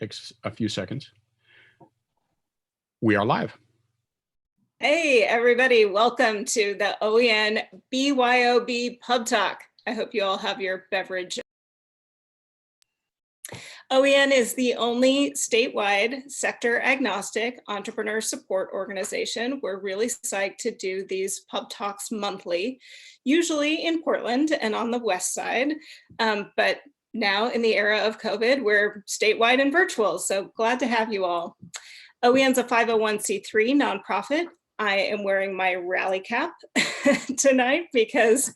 Takes a few seconds. We are live. Hey, everybody. Welcome to the OEN BYOB Pub Talk. I hope you all have your beverage. OEN is the only statewide sector agnostic entrepreneur support organization. We're really psyched to do these pub talks monthly, usually in Portland and on the west side. But now in the era of COVID, we're statewide and virtual. So glad to have you all. OEN's a 501c3 nonprofit. I am wearing my rally cap tonight because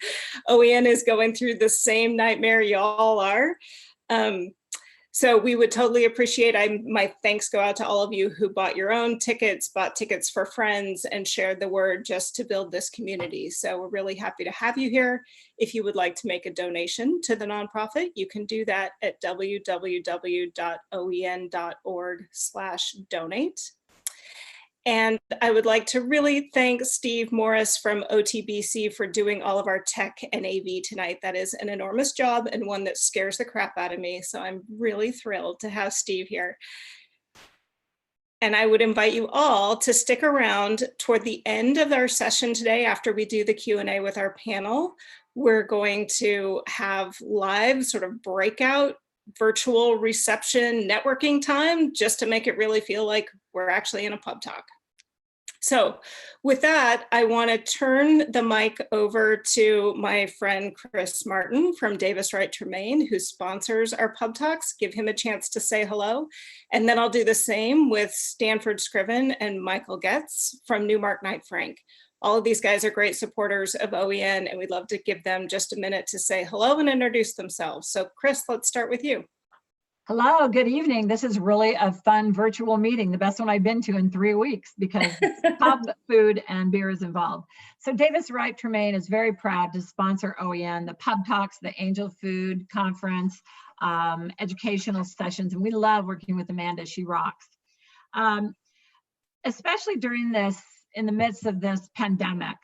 OEN is going through the same nightmare y'all are. So we would totally appreciate, my thanks go out to all of you who bought your own tickets, bought tickets for friends, and shared the word just to build this community. So we're really happy to have you here. If you would like to make a donation to the nonprofit, you can do that at www.oen.org/donate. And I would like to really thank Steve Morris from OTBC for doing all of our tech and AV tonight. That is an enormous job and one that scares the crap out of me. So I'm really thrilled to have Steve here. And I would invite you all to stick around toward the end of our session today after we do the Q&A with our panel. We're going to have live sort of breakout virtual reception networking time just to make it really feel like we're actually in a pub talk. So with that, I want to turn the mic over to my friend Chris Martin from Davis Wright Tremaine, who sponsors our pub talks. Give him a chance to say hello. And then I'll do the same with Stanford Scriven and Michael Getz from Newmark Knight Frank. All of these guys are great supporters of OEN, and we'd love to give them just a minute to say hello and introduce themselves. So Chris, let's start with you. Hello, good evening. This is really a fun virtual meeting, the best one I've been to in 3 weeks because pub, food, and beer is involved. So Davis Wright Tremaine is very proud to sponsor OEN, the Pub Talks, the Angel Food Conference, educational sessions, and we love working with Amanda. She rocks. Especially during this, in the midst of this pandemic,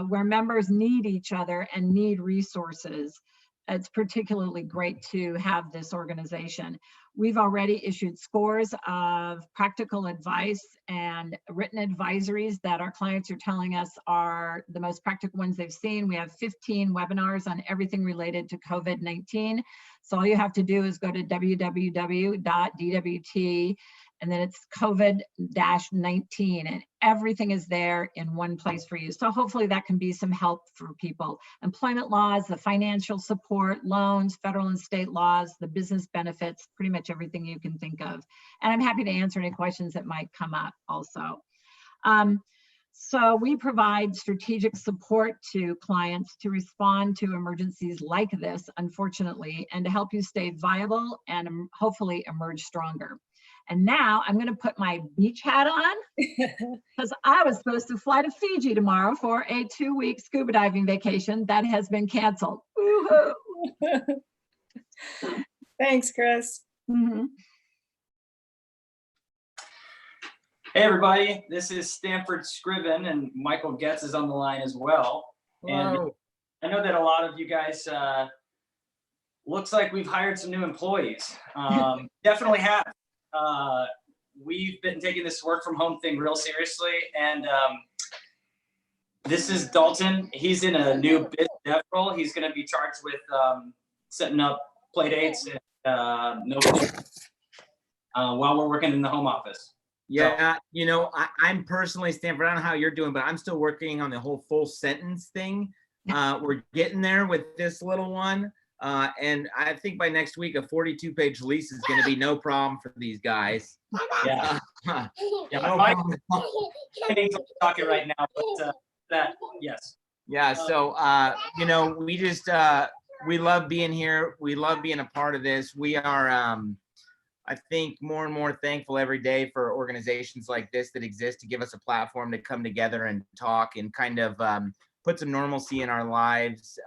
where members need each other and need resources. It's particularly great to have this organization. We've already issued scores of practical advice and written advisories that our clients are telling us are the most practical ones they've seen. We have 15 webinars on everything related to COVID-19. So all you have to do is go to www.dwt, and then it's COVID-19, and everything is there in one place for you. So hopefully that can be some help for people. Employment laws, the financial support, loans, federal and state laws, the business benefits, pretty much everything you can think of. And I'm happy to answer any questions that might come up also. So we provide strategic support to clients to respond to emergencies like this, unfortunately, and to help you stay viable and hopefully emerge stronger. And now I'm going to put my beach hat on because I was supposed to fly to Fiji tomorrow for a 2-week scuba diving vacation that has been canceled. Woohoo! Thanks, Chris. Mm-hmm. Hey everybody, this is Stanford Scriven and Michael Getz is on the line as well. And I know that a lot of you guys, looks like we've hired some new employees. Definitely have. We've been taking this work from home thing real seriously, and this is Dalton. He's in a new biz dev role. He's going to be charged with setting up play dates and while we're working in the home office. Yeah, you know, I'm personally, Stanford, I don't know how you're doing, but I'm still working on the whole full sentence thing. We're getting there with this little one. And I think by next week, a 42-page lease is going to be no problem for these guys. Yeah. No I'm problem. talking right now, but yes. Yeah. So, you know, we just, we love being here. We love being a part of this. We are, I think, more and more thankful every day for organizations like this that exist to give us a platform to come together and talk and kind of put some normalcy in our lives.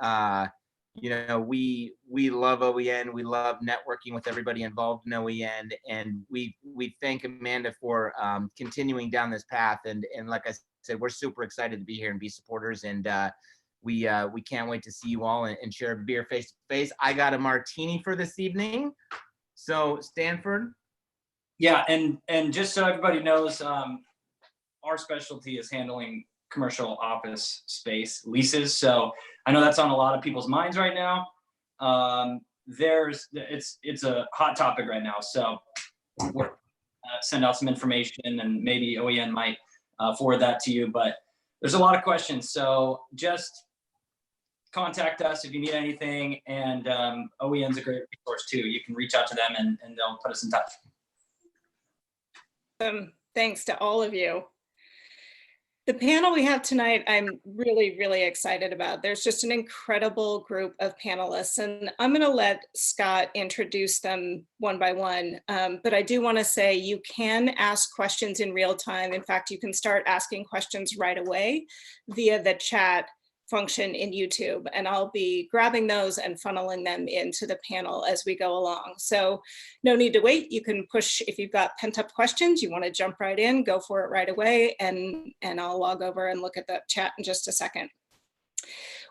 You know, we love OEN. We love networking with everybody involved in OEN, and we thank Amanda for continuing down this path. And like I said, we're super excited to be here and be supporters. And we can't wait to see you all and share a beer face to face. I got a martini for this evening. So Stanford, Yeah, and just so everybody knows, our specialty is handling commercial office space leases. So I know that's on a lot of people's minds right now. It's a hot topic right now. So we're send out some information, and maybe OEN might forward that to you. But there's a lot of questions, so just contact us if you need anything. And OEN's a great resource too. You can reach out to them, and they'll put us in touch. Thanks to all of you. The panel we have tonight, I'm really, really excited about. There's just an incredible group of panelists, and I'm going to let Scott introduce them one by one. But I do want to say you can ask questions in real time. In fact, you can start asking questions right away via the chat function in YouTube, and I'll be grabbing those and funneling them into the panel as we go along. So no need to wait. You can push, if you've got pent up questions, you want to jump right in, go for it right away, and I'll log over and look at the chat in just a second.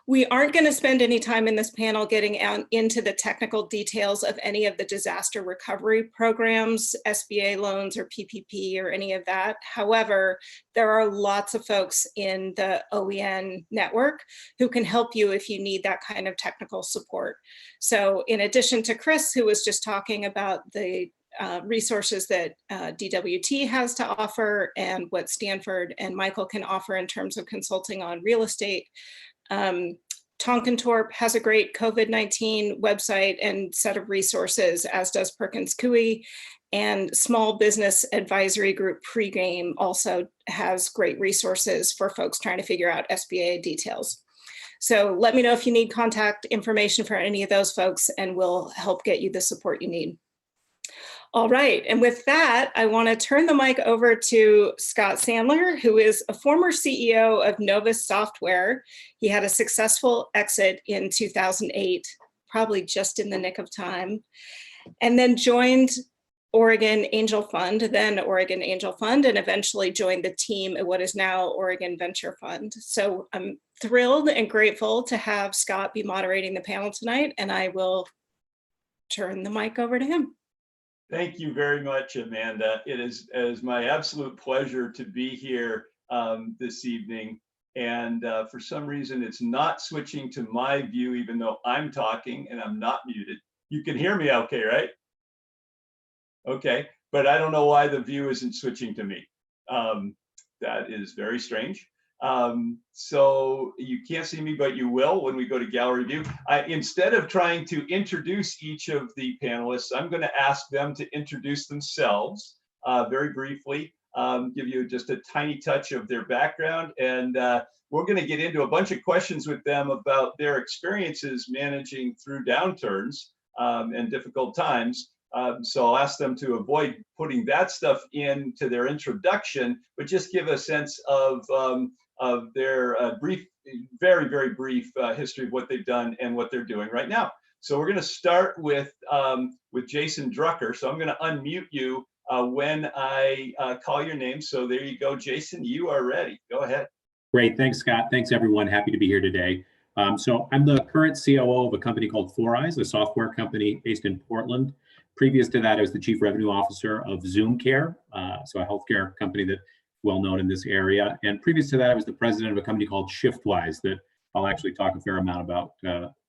We aren't going to spend any time in this panel getting out into the technical details of any of the disaster recovery programs, SBA loans or PPP or any of that. However, there are lots of folks in the OEN network who can help you if you need that kind of technical support. So in addition to Chris, who was just talking about the resources that DWT has to offer and what Stanford and Michael can offer in terms of consulting on real estate, Tonkintorp has a great COVID-19 website and set of resources, as does Perkins Coie, and Small Business Advisory Group Pregame also has great resources for folks trying to figure out SBA details. So let me know if you need contact information for any of those folks, and we'll help get you the support you need. All right, and with that, I want to turn the mic over to Scott Sandler, who is a former CEO of Novus Software. He had a successful exit in 2008, probably just in the nick of time, and then joined Oregon Angel Fund, then Oregon Angel Fund, and eventually joined the team at what is now Oregon Venture Fund. So I'm thrilled and grateful to have Scott be moderating the panel tonight, and I will turn the mic over to him. Thank you very much, Amanda. It is my absolute pleasure to be here this evening. And for some reason, it's not switching to my view, even though I'm talking and I'm not muted. You can hear me okay, right? Okay, but I don't know why the view isn't switching to me. That is very strange. So you can't see me, but you will when we go to gallery view. Instead of trying to introduce each of the panelists, I'm going to ask them to introduce themselves very briefly, give you just a tiny touch of their background, and we're going to get into a bunch of questions with them about their experiences managing through downturns and difficult times. So I'll ask them to avoid putting that stuff into their introduction, but just give a sense of their brief, very, very brief history of what they've done and what they're doing right now. So we're going to start with Jason Drucker. So I'm going to unmute you when I call your name. So there you go, Jason, you are ready. Go ahead. Great, thanks, Scott. Thanks, everyone. Happy to be here today. So I'm the current COO of a company called 4Eyes, a software company based in Portland. Previous to that, I was the Chief Revenue Officer of Zoom Care, so a healthcare company that well known in this area. And previous to that, I was the president of a company called ShiftWise that I'll actually talk a fair amount about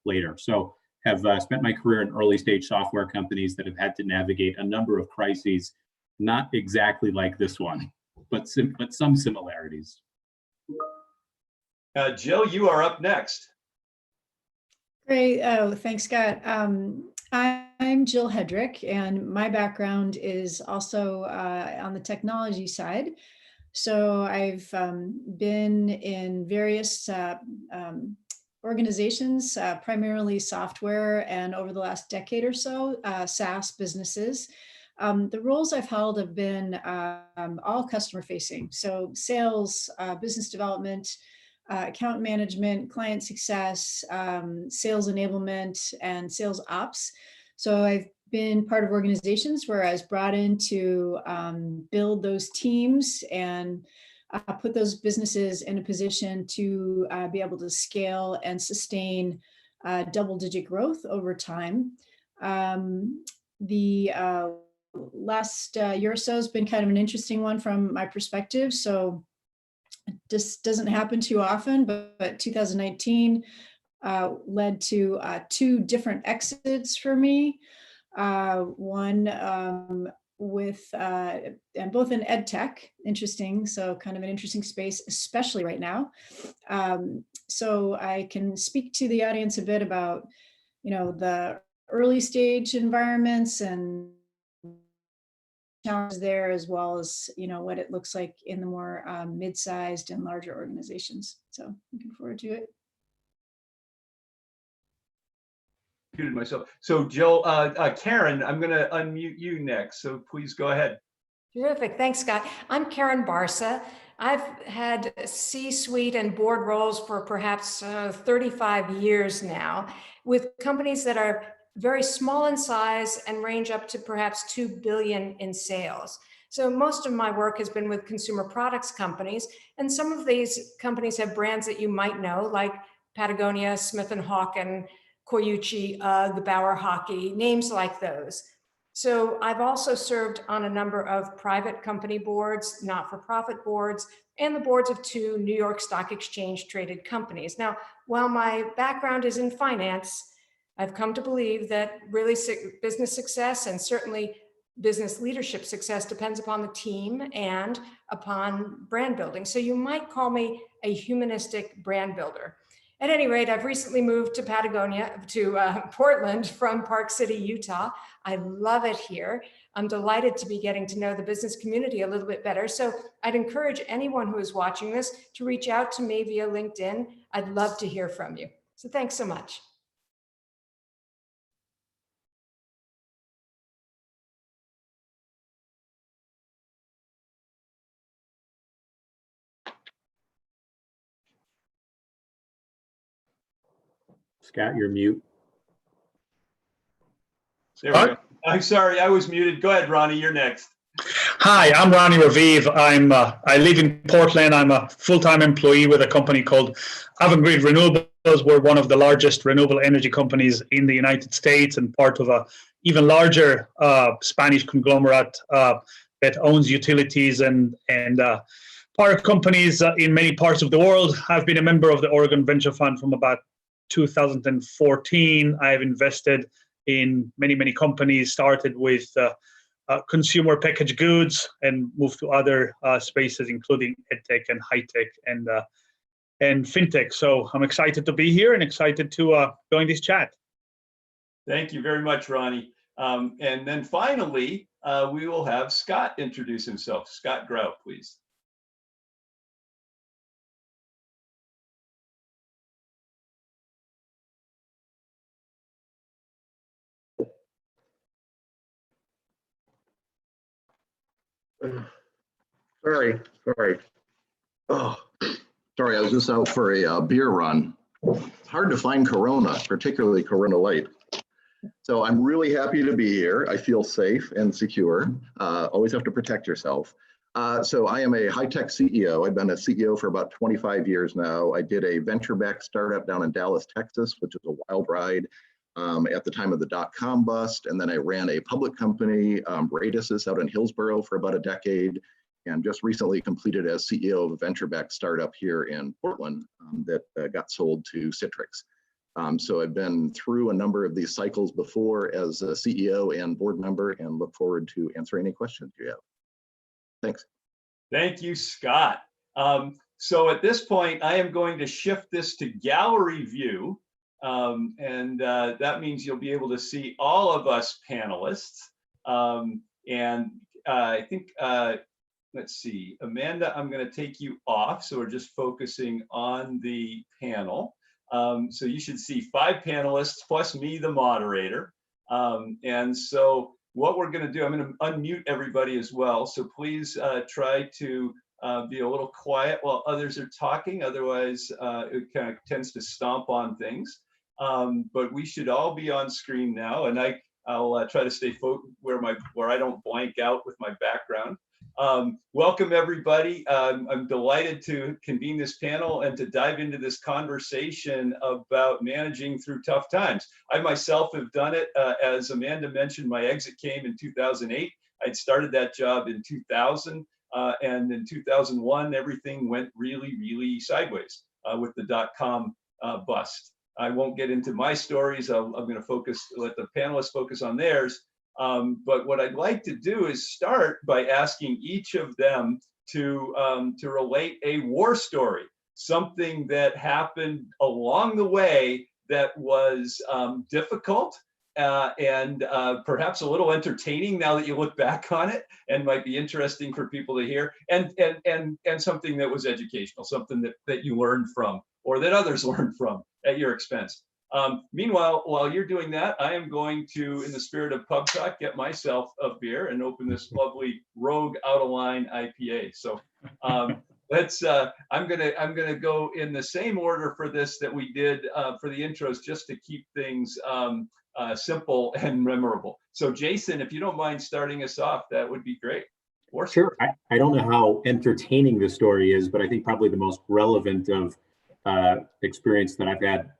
later. So have spent my career in early stage software companies that have had to navigate a number of crises, not exactly like this one, but some similarities. Jill, you are up next. Great. Oh, thanks, Scott. I'm Jill Hedrick, and my background is also on the technology side. So I've been in various organizations, primarily software, and over the last decade or so, SaaS businesses. The roles I've held have been all customer facing. So sales, business development, account management, client success, sales enablement, and sales ops. So I've been part of organizations where I was brought in to build those teams and put those businesses in a position to be able to scale and sustain double-digit growth over time. The last year or so has been kind of an interesting one from my perspective. So this doesn't happen too often, but 2019 led to 2 different exits for me. One with, and both in ed tech, interesting. So kind of an interesting space, especially right now. So I can speak to the audience a bit about, the early stage environments and challenges there, as well as, what it looks like in the more mid-sized and larger organizations. So looking forward to it. Muted myself. So Jill, Karen, I'm going to unmute you next. So please go ahead. Terrific. Thanks, Scott. I'm Karen Barsa. I've had C-suite and board roles for perhaps 35 years now with companies that are very small in size and range up to perhaps 2 billion in sales. So most of my work has been with consumer products companies, and some of these companies have brands that you might know, like Patagonia, Smith & Hawken, Koyuchi, UGG, Bauer Hockey, names like those. So I've also served on a number of private company boards, not-for-profit boards, and the boards of 2 New York Stock Exchange traded companies. Now, while my background is in finance, I've come to believe that really business success and certainly business leadership success depends upon the team and upon brand building. So you might call me a humanistic brand builder. At any rate, I've recently moved to Portland from Park City, Utah. I love it here. I'm delighted to be getting to know the business community a little bit better. So I'd encourage anyone who is watching this to reach out to me via LinkedIn. I'd love to hear from you. So thanks so much. Scott, you're mute. There we go. I'm sorry, I was muted. Go ahead, Ronnie, you're next. Hi, I'm Ronnie Raviv. I live in Portland. I'm a full-time employee with a company called Avangrid Renewables. We're one of the largest renewable energy companies in the United States and part of a even larger Spanish conglomerate that owns utilities and power companies in many parts of the world. I've been a member of the Oregon Venture Fund from about 2014. I've invested in many companies, started with consumer packaged goods and moved to other spaces, including edtech and high tech and fintech. So I'm excited to be here and excited to join this chat. Thank you very much, Ronnie. And then finally, we will have Scott introduce himself. Scott Grau, please. Sorry. Oh, sorry, I was just out for a beer run. It's hard to find Corona, particularly Corona Light. So I'm really happy to be here. I feel safe and secure. Always have to protect yourself. So I am a high-tech CEO. I've been a CEO for about 25 years now. I did a venture-backed startup down in Dallas, Texas, which was a wild ride at the time of the dot-com bust. And then I ran a public company, Radisys, out in Hillsboro for about a decade, and just recently completed as CEO of a venture-backed startup here in Portland that got sold to Citrix. So I've been through a number of these cycles before as a CEO and board member, and look forward to answering any questions you have. Thanks. Thank you, Scott. So at this point, I am going to shift this to gallery view. And that means you'll be able to see all of us panelists. I think, let's see, Amanda, I'm going to take you off. So we're just focusing on the panel. So you should see 5 panelists plus me, the moderator. And so what we're going to do, I'm going to unmute everybody as well. So please try to be a little quiet while others are talking. Otherwise, it kind of tends to stomp on things. But we should all be on screen now, and I'll try to stay where I don't blank out with my background. Welcome everybody. I'm delighted to convene this panel and to dive into this conversation about managing through tough times. I myself have done it. As Amanda mentioned, my exit came in 2008. I'd started that job in 2000, and in 2001, everything went really, really sideways with the dot-com bust. I won't get into my stories. I'm going to let the panelists focus on theirs. But what I'd like to do is start by asking each of them to relate a war story, something that happened along the way that was difficult and perhaps a little entertaining now that you look back on it, and might be interesting for people to hear, and something that was educational, something that you learned from or that others learned from at your expense. Meanwhile, while you're doing that, I am going to, in the spirit of pub talk, get myself a beer and open this lovely Rogue Out of Line IPA. So I'm gonna go in the same order for this that we did for the intros, just to keep things simple and memorable. So Jason, if you don't mind starting us off, that would be great. Sure. I don't know how entertaining the story is, but I think probably the most relevant of experience that I've had,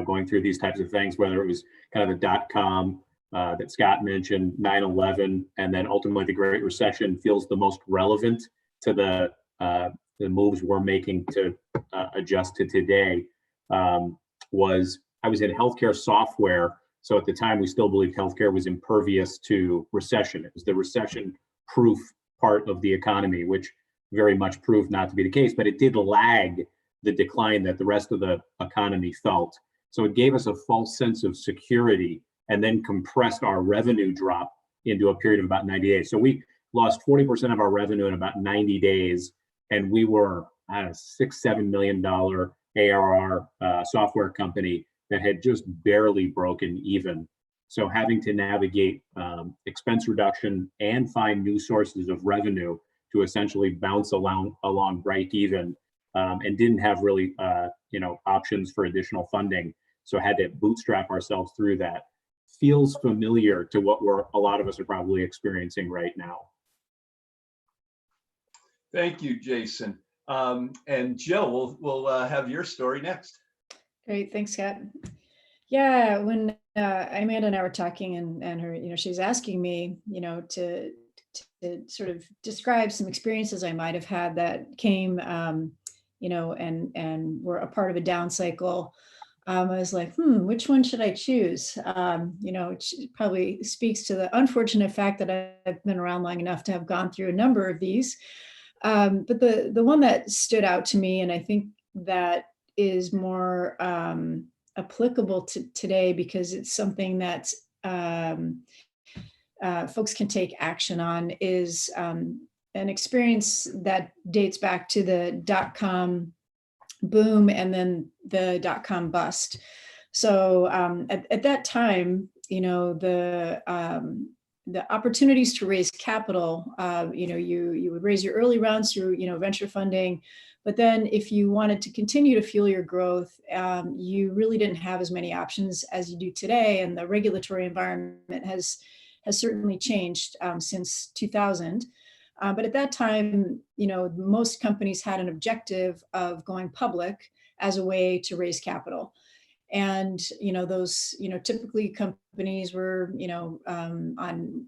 going through these types of things, whether it was kind of the dot-com that Scott mentioned, 9/11, and then ultimately the Great Recession, feels the most relevant to the moves we're making to adjust to today. I was in healthcare software. So at the time, we still believed healthcare was impervious to recession. It was the recession-proof part of the economy, which very much proved not to be the case, but it did lag the decline that the rest of the economy felt. So it gave us a false sense of security and then compressed our revenue drop into a period of about 90 days. So we lost 40% of our revenue in about 90 days. And we were a $6-7 million ARR software company that had just barely broken even. So having to navigate expense reduction and find new sources of revenue to essentially bounce along break even, and didn't have really options for additional funding. So had to bootstrap ourselves through that. Feels familiar to what a lot of us are probably experiencing right now. Thank you, Jason. And Jill, we'll have your story next. Great, thanks, Scott. Yeah, when Amanda and I were talking, and her, she's asking me, to sort of describe some experiences I might have had that came, and were a part of a down cycle. I was like, which one should I choose? It probably speaks to the unfortunate fact that I've been around long enough to have gone through a number of these. But the one that stood out to me, and I think that is more applicable to today, because it's something that folks can take action on, is an experience that dates back to the dot-com boom and then the dot-com bust. So at that time, the opportunities to raise capital, you would raise your early rounds through, venture funding. But then if you wanted to continue to fuel your growth, you really didn't have as many options as you do today. And the regulatory environment has certainly changed since 2000. But at that time, most companies had an objective of going public as a way to raise capital. And, those, typically companies were, on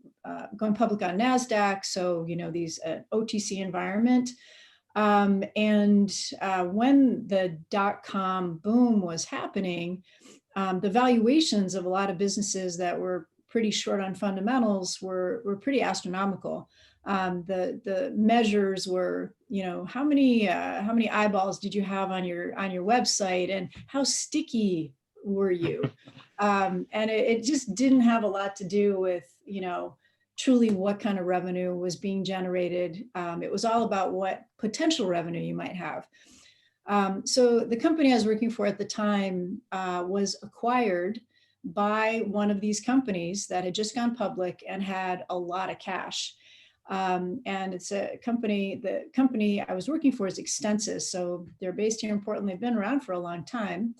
going public on NASDAQ. So, these OTC environment. And when the dot-com boom was happening, the valuations of a lot of businesses that were pretty short on fundamentals were pretty astronomical. The measures were, how many eyeballs did you have on your website, and how sticky were you? And it just didn't have a lot to do with, truly what kind of revenue was being generated. It was all about what potential revenue you might have. So the company I was working for at the time was acquired by one of these companies that had just gone public and had a lot of cash. And it's a company, the company I was working for is Extensis. So they're based here in Portland. They've been around for a long time.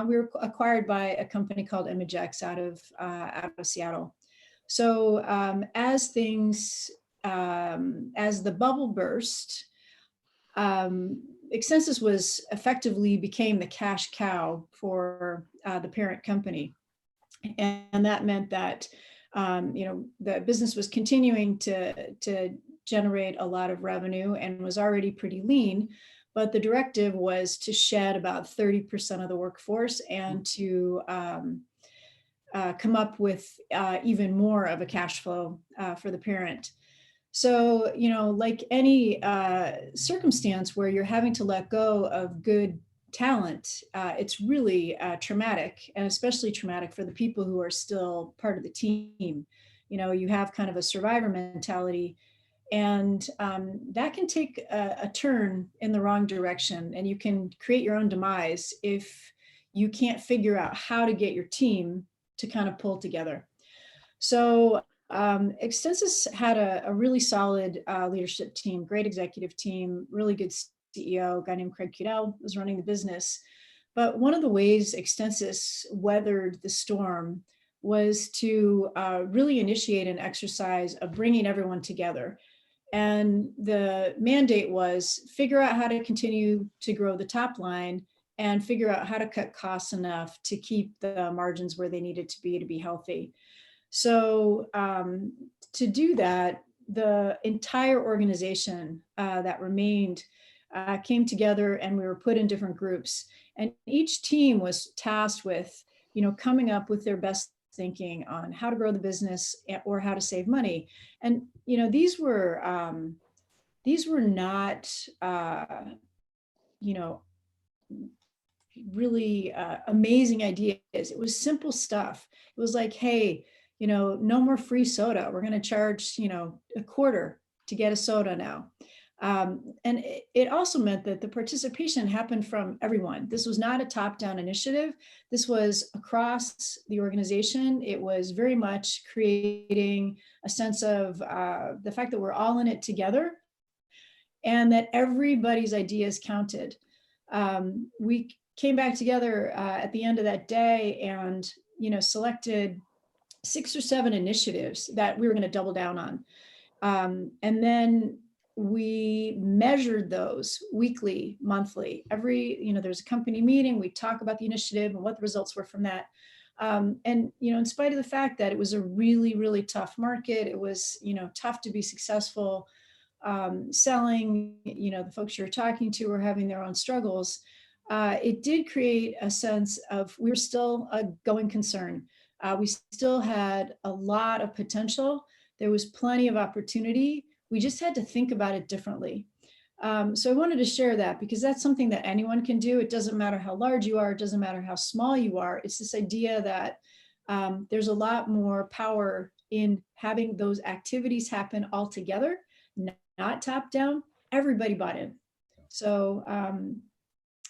We were acquired by a company called Imagex out of Seattle. So as the bubble burst, Extensis effectively became the cash cow for the parent company. And that meant that The business was continuing to generate a lot of revenue and was already pretty lean, but the directive was to shed about 30% of the workforce and to come up with even more of a cash flow for the parent. So, like any circumstance where you're having to let go of good talent, it's really traumatic, and especially traumatic for the people who are still part of the team. You have kind of a survivor mentality, and that can take a turn in the wrong direction, and you can create your own demise if you can't figure out how to get your team to kind of pull together. So Extensis had a really solid leadership team, great executive team, really good CEO, a guy named Craig Cudell was running the business. But one of the ways Extensis weathered the storm was to really initiate an exercise of bringing everyone together. And the mandate was figure out how to continue to grow the top line and figure out how to cut costs enough to keep the margins where they needed to be healthy. So to do that, the entire organization that remained came together, and we were put in different groups. And each team was tasked with, coming up with their best thinking on how to grow the business or how to save money. And these were not really amazing ideas. It was simple stuff. It was like, hey, no more free soda. We're going to charge a quarter to get a soda now. And it also meant that the participation happened from everyone. This was not a top-down initiative. This was across the organization. It was very much creating a sense of the fact that we're all in it together and that everybody's ideas counted. We came back together at the end of that day and selected 6 or 7 initiatives that we were going to double down on. And then we measured those weekly, monthly. There's a company meeting, we talk about the initiative and what the results were from that. And in spite of the fact that it was a really, really tough market, it was tough to be successful selling, the folks you're talking to were having their own struggles. It did create a sense of we were still a going concern. We still had a lot of potential. There was plenty of opportunity. We just had to think about it differently. So I wanted to share that because that's something that anyone can do. It doesn't matter how large you are. It doesn't matter how small you are. It's this idea that there's a lot more power in having those activities happen all together, not top down. Everybody bought in. So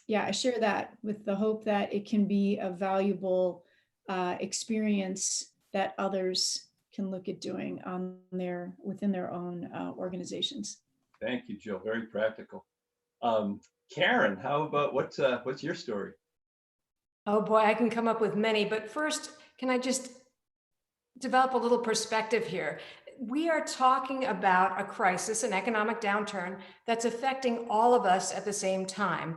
yeah, I share that with the hope that it can be a valuable experience that others can look at doing within their own organizations. Thank you, Jill. Very practical. Karen, how about what's your story? Oh boy, I can come up with many, but first, can I just develop a little perspective here? We are talking about a crisis, an economic downturn that's affecting all of us at the same time.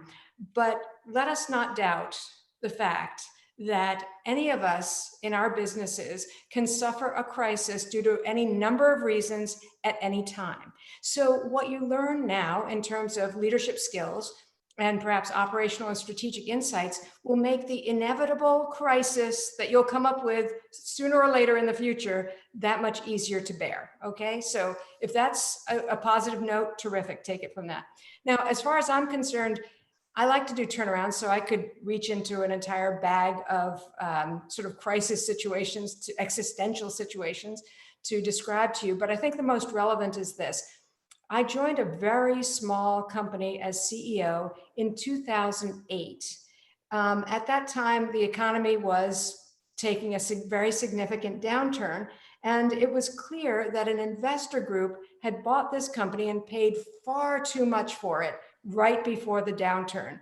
But let us not doubt the fact that any of us in our businesses can suffer a crisis due to any number of reasons at any time. So what you learn now in terms of leadership skills and perhaps operational and strategic insights will make the inevitable crisis that you'll come up with sooner or later in the future that much easier to bear, okay? So if that's a positive note, terrific, take it from that. Now, as far as I'm concerned, I like to do turnarounds, so I could reach into an entire bag of sort of crisis situations, to existential situations to describe to you, but I think the most relevant is this. I joined a very small company as CEO in 2008. At that time, the economy was taking a very significant downturn, and it was clear that an investor group had bought this company and paid far too much for it right before the downturn.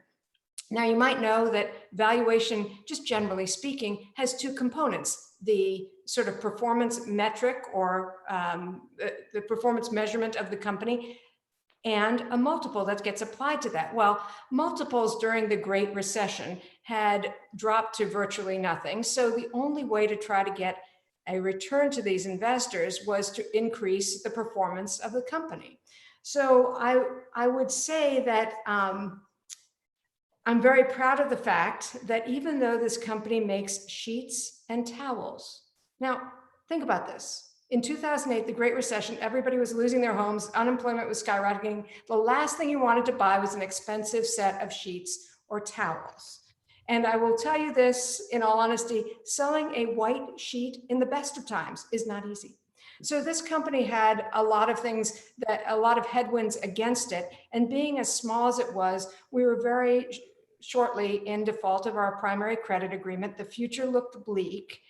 Now, you might know that valuation, just generally speaking, has 2 components: the sort of performance metric or the performance measurement of the company, and a multiple that gets applied to that. Well, multiples during the Great Recession had dropped to virtually nothing. So the only way to try to get a return to these investors was to increase the performance of the company. So I would say that I'm very proud of the fact that even though this company makes sheets and towels. Now, think about this. In 2008, the Great Recession, everybody was losing their homes, unemployment was skyrocketing. The last thing you wanted to buy was an expensive set of sheets or towels. And I will tell you this, in all honesty, selling a white sheet in the best of times is not easy. So this company had a lot of things, a lot of headwinds against it. And being as small as it was, we were very shortly in default of our primary credit agreement. The future looked bleak,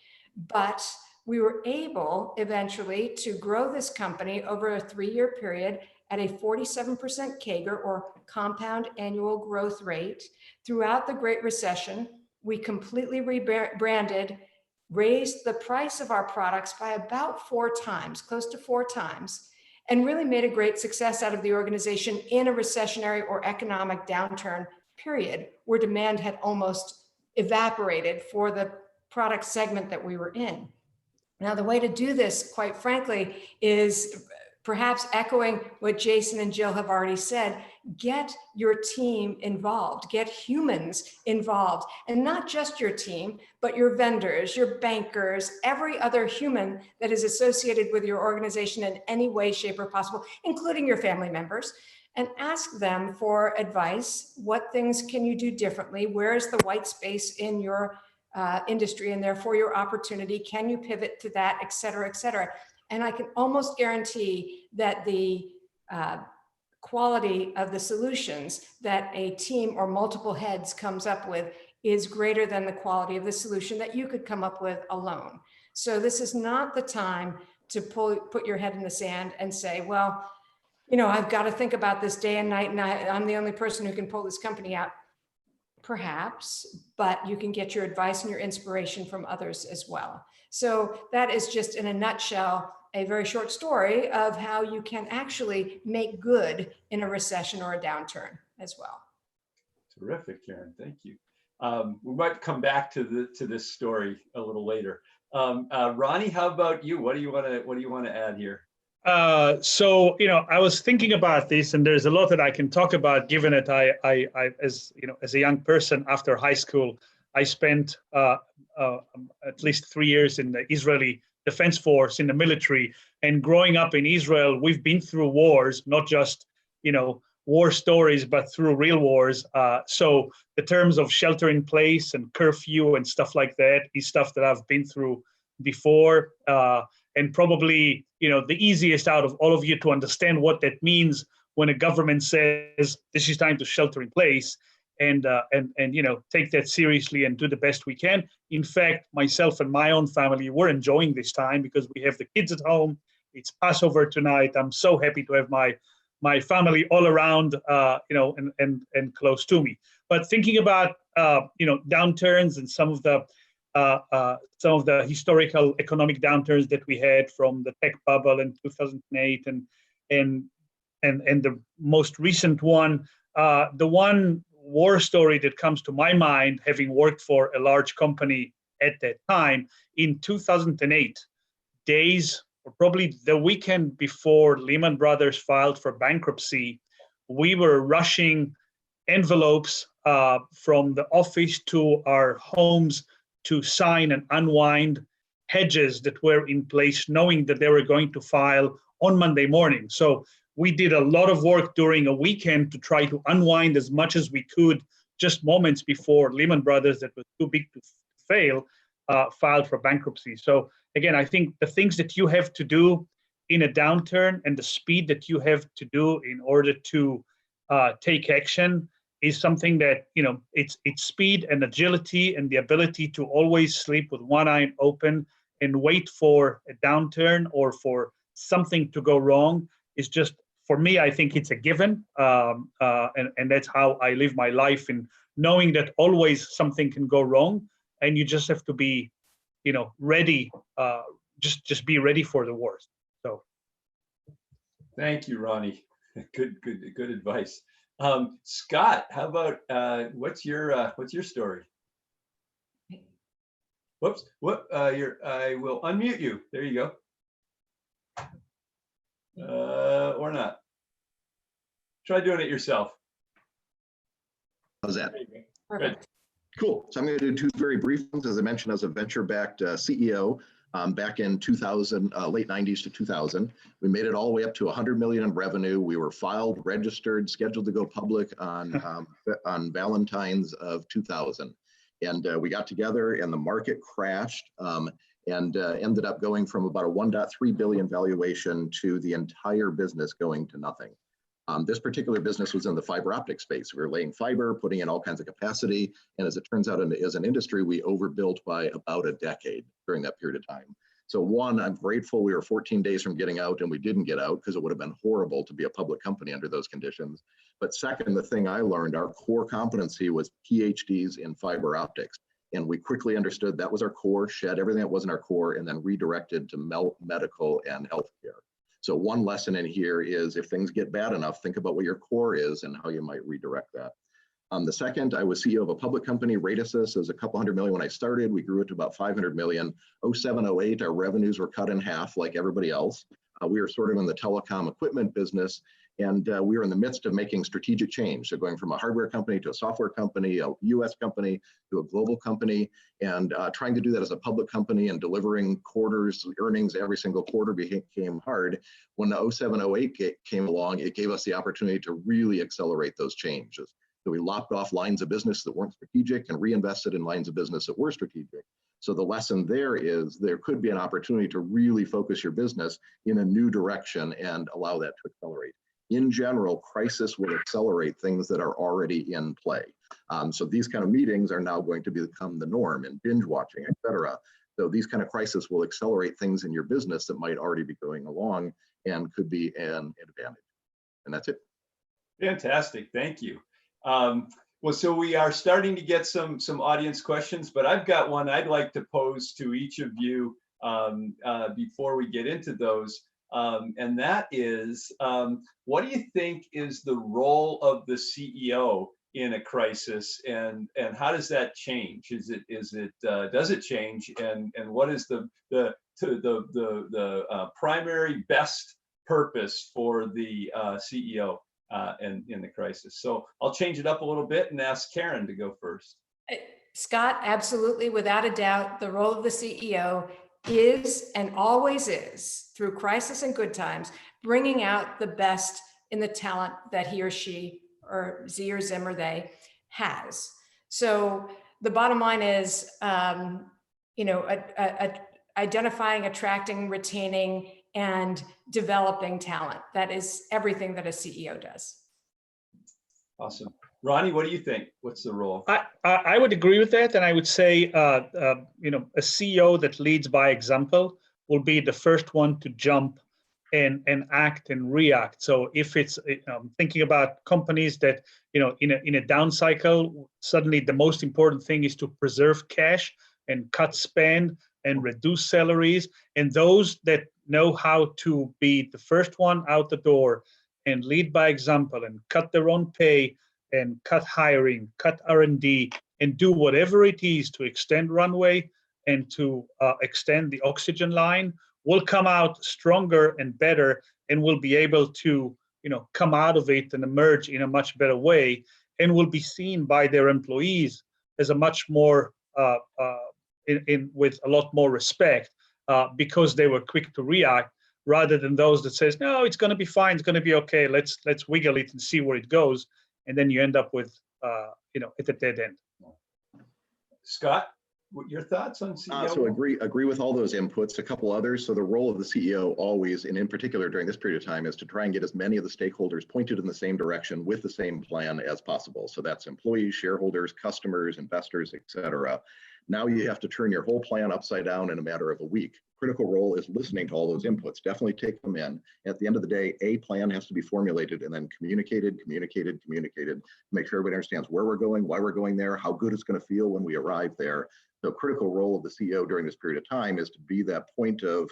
but we were able eventually to grow this company over a 3-year period at a 47% CAGR, or compound annual growth rate. Throughout the Great Recession, we completely rebranded, raised the price of our products by about 4 times, close to 4 times, and really made a great success out of the organization in a recessionary or economic downturn period where demand had almost evaporated for the product segment that we were in. Now, the way to do this, quite frankly, is perhaps echoing what Jason and Jill have already said, get your team involved, get humans involved, and not just your team, but your vendors, your bankers, every other human that is associated with your organization in any way, shape, or possible, including your family members, and ask them for advice. What things can you do differently? Where is the white space in your industry and therefore your opportunity? Can you pivot to that, et cetera, et cetera? And I can almost guarantee that the quality of the solutions that a team or multiple heads comes up with is greater than the quality of the solution that you could come up with alone. So this is not the time to put your head in the sand and say, well, you know, I've got to think about this day and night, and I'm the only person who can pull this company out. Perhaps, but you can get your advice and your inspiration from others as well. So that is just, in a nutshell, a very short story of how you can actually make good in a recession or a downturn as well. Terrific, Karen. Thank you. We might come back to this story a little later. Ronnie, how about you? What do you want to add here? So, you know, I was thinking about this, and there's a lot that I can talk about, given that I as you know, as a young person after high school, I spent at least 3 years in the Israeli Defense Force in the military. And growing up in Israel, we've been through wars, not just, you know, war stories, but through real wars. So the terms of shelter in place and curfew and stuff like that is stuff that I've been through before. And probably, you know, the easiest out of all of you to understand what that means when a government says this is time to shelter in place, and you know, take that seriously and do the best we can. In fact, myself and my own family, we're enjoying this time because we have the kids at home. It's Passover tonight. I'm so happy to have my family all around, you know, and close to me. But thinking about you know, downturns and some of the historical economic downturns that we had, from the tech bubble in 2008 and the most recent one, the one war story that comes to my mind, having worked for a large company at that time, in 2008, days or probably the weekend before Lehman Brothers filed for bankruptcy, we were rushing envelopes from the office to our homes to sign and unwind hedges that were in place, knowing that they were going to file on Monday morning. So we did a lot of work during a weekend to try to unwind as much as we could, just moments before Lehman Brothers, that was too big to fail, filed for bankruptcy. So again, I think the things that you have to do in a downturn and the speed that you have to do in order to take action is something that, you know, it's speed and agility and the ability to always sleep with one eye open and wait for a downturn or for something to go wrong is just, for me, I think it's a given. And that's how I live my life, in knowing that always something can go wrong and you just have to be, you know, ready, just be ready for the worst. So. Thank you, Ronnie. Good advice. Scott, how about what's your story? Whoops, I will unmute you. There you go. Or not. Try doing it yourself. How's that? There you go. Perfect. Cool. So I'm going to do two very brief ones. As I mentioned, as a venture-backed CEO back in 2000, late 90s to 2000, we made it all the way up to 100 million in revenue. We were filed, registered, scheduled to go public on Valentine's of 2000. And we got together and the market crashed and ended up going from about a 1.3 billion valuation to the entire business going to nothing. This particular business was in the fiber optic space. We were laying fiber, putting in all kinds of capacity. And as it turns out, as an industry, we overbuilt by about a decade during that period of time. So one, I'm grateful we were 14 days from getting out and we didn't get out because it would have been horrible to be a public company under those conditions. But second, the thing I learned, our core competency was PhDs in fiber optics. And we quickly understood that was our core, shed everything that wasn't our core, and then redirected to medical and healthcare. So one lesson in here is if things get bad enough, think about what your core is and how you might redirect that. The second, I was CEO of a public company, Radisys. It was a couple hundred million when I started. We grew it to about 500 million. 07, 08, our revenues were cut in half like everybody else. We were sort of in the telecom equipment business, and we were in the midst of making strategic change. So going from a hardware company to a software company, a US company to a global company, and trying to do that as a public company and delivering quarters earnings every single quarter became hard. When the 07, 08 came along, it gave us the opportunity to really accelerate those changes. So we lopped off lines of business that weren't strategic and reinvested in lines of business that were strategic. So the lesson there is there could be an opportunity to really focus your business in a new direction and allow that to accelerate. In general, crisis will accelerate things that are already in play. So these kind of meetings are now going to become the norm, and binge watching, et cetera. So these kind of crises will accelerate things in your business that might already be going along and could be an advantage. And that's it. Fantastic, thank you. Well, so we are starting to get some audience questions, but I've got one I'd like to pose to each of you before we get into those. And that is, what do you think is the role of the CEO in a crisis, and how does that change? Does it change, and what is the primary best purpose for the CEO in the crisis? So I'll change it up a little bit and ask Karen to go first. Scott, absolutely, without a doubt, the role of the CEO is and always is, through crisis and good times, bringing out the best in the talent that he or she, or Z or Zim or they, has. So the bottom line is, identifying, attracting, retaining, and developing talent. That is everything that a CEO does. Awesome. Ronnie, what do you think? What's the role? I would agree with that, and I would say, a CEO that leads by example will be the first one to jump and act and react. So if it's thinking about companies that in a down cycle, suddenly the most important thing is to preserve cash and cut spend and reduce salaries, and those that know how to be the first one out the door and lead by example and cut their own pay and cut hiring, cut R&D, and do whatever it is to extend runway and to extend the oxygen line, will come out stronger and better, and will be able to come out of it and emerge in a much better way, and will be seen by their employees as a much more with a lot more respect because they were quick to react, rather than those that says, no, it's going to be fine, it's going to be okay, let's wiggle it and see where it goes, and then you end up with at a dead end. Scott, what your thoughts on CEO? So agree with all those inputs. A couple others. So the role of the CEO always, and in particular during this period of time, is to try and get as many of the stakeholders pointed in the same direction with the same plan as possible. So that's employees, shareholders, customers, investors, et cetera. Now you have to turn your whole plan upside down in a matter of a week. Critical role is listening to all those inputs. Definitely take them in. At the end of the day, a plan has to be formulated and then communicated, to make sure everybody understands where we're going, why we're going there, how good it's going to feel when we arrive there. The critical role of the CEO during this period of time is to be that point of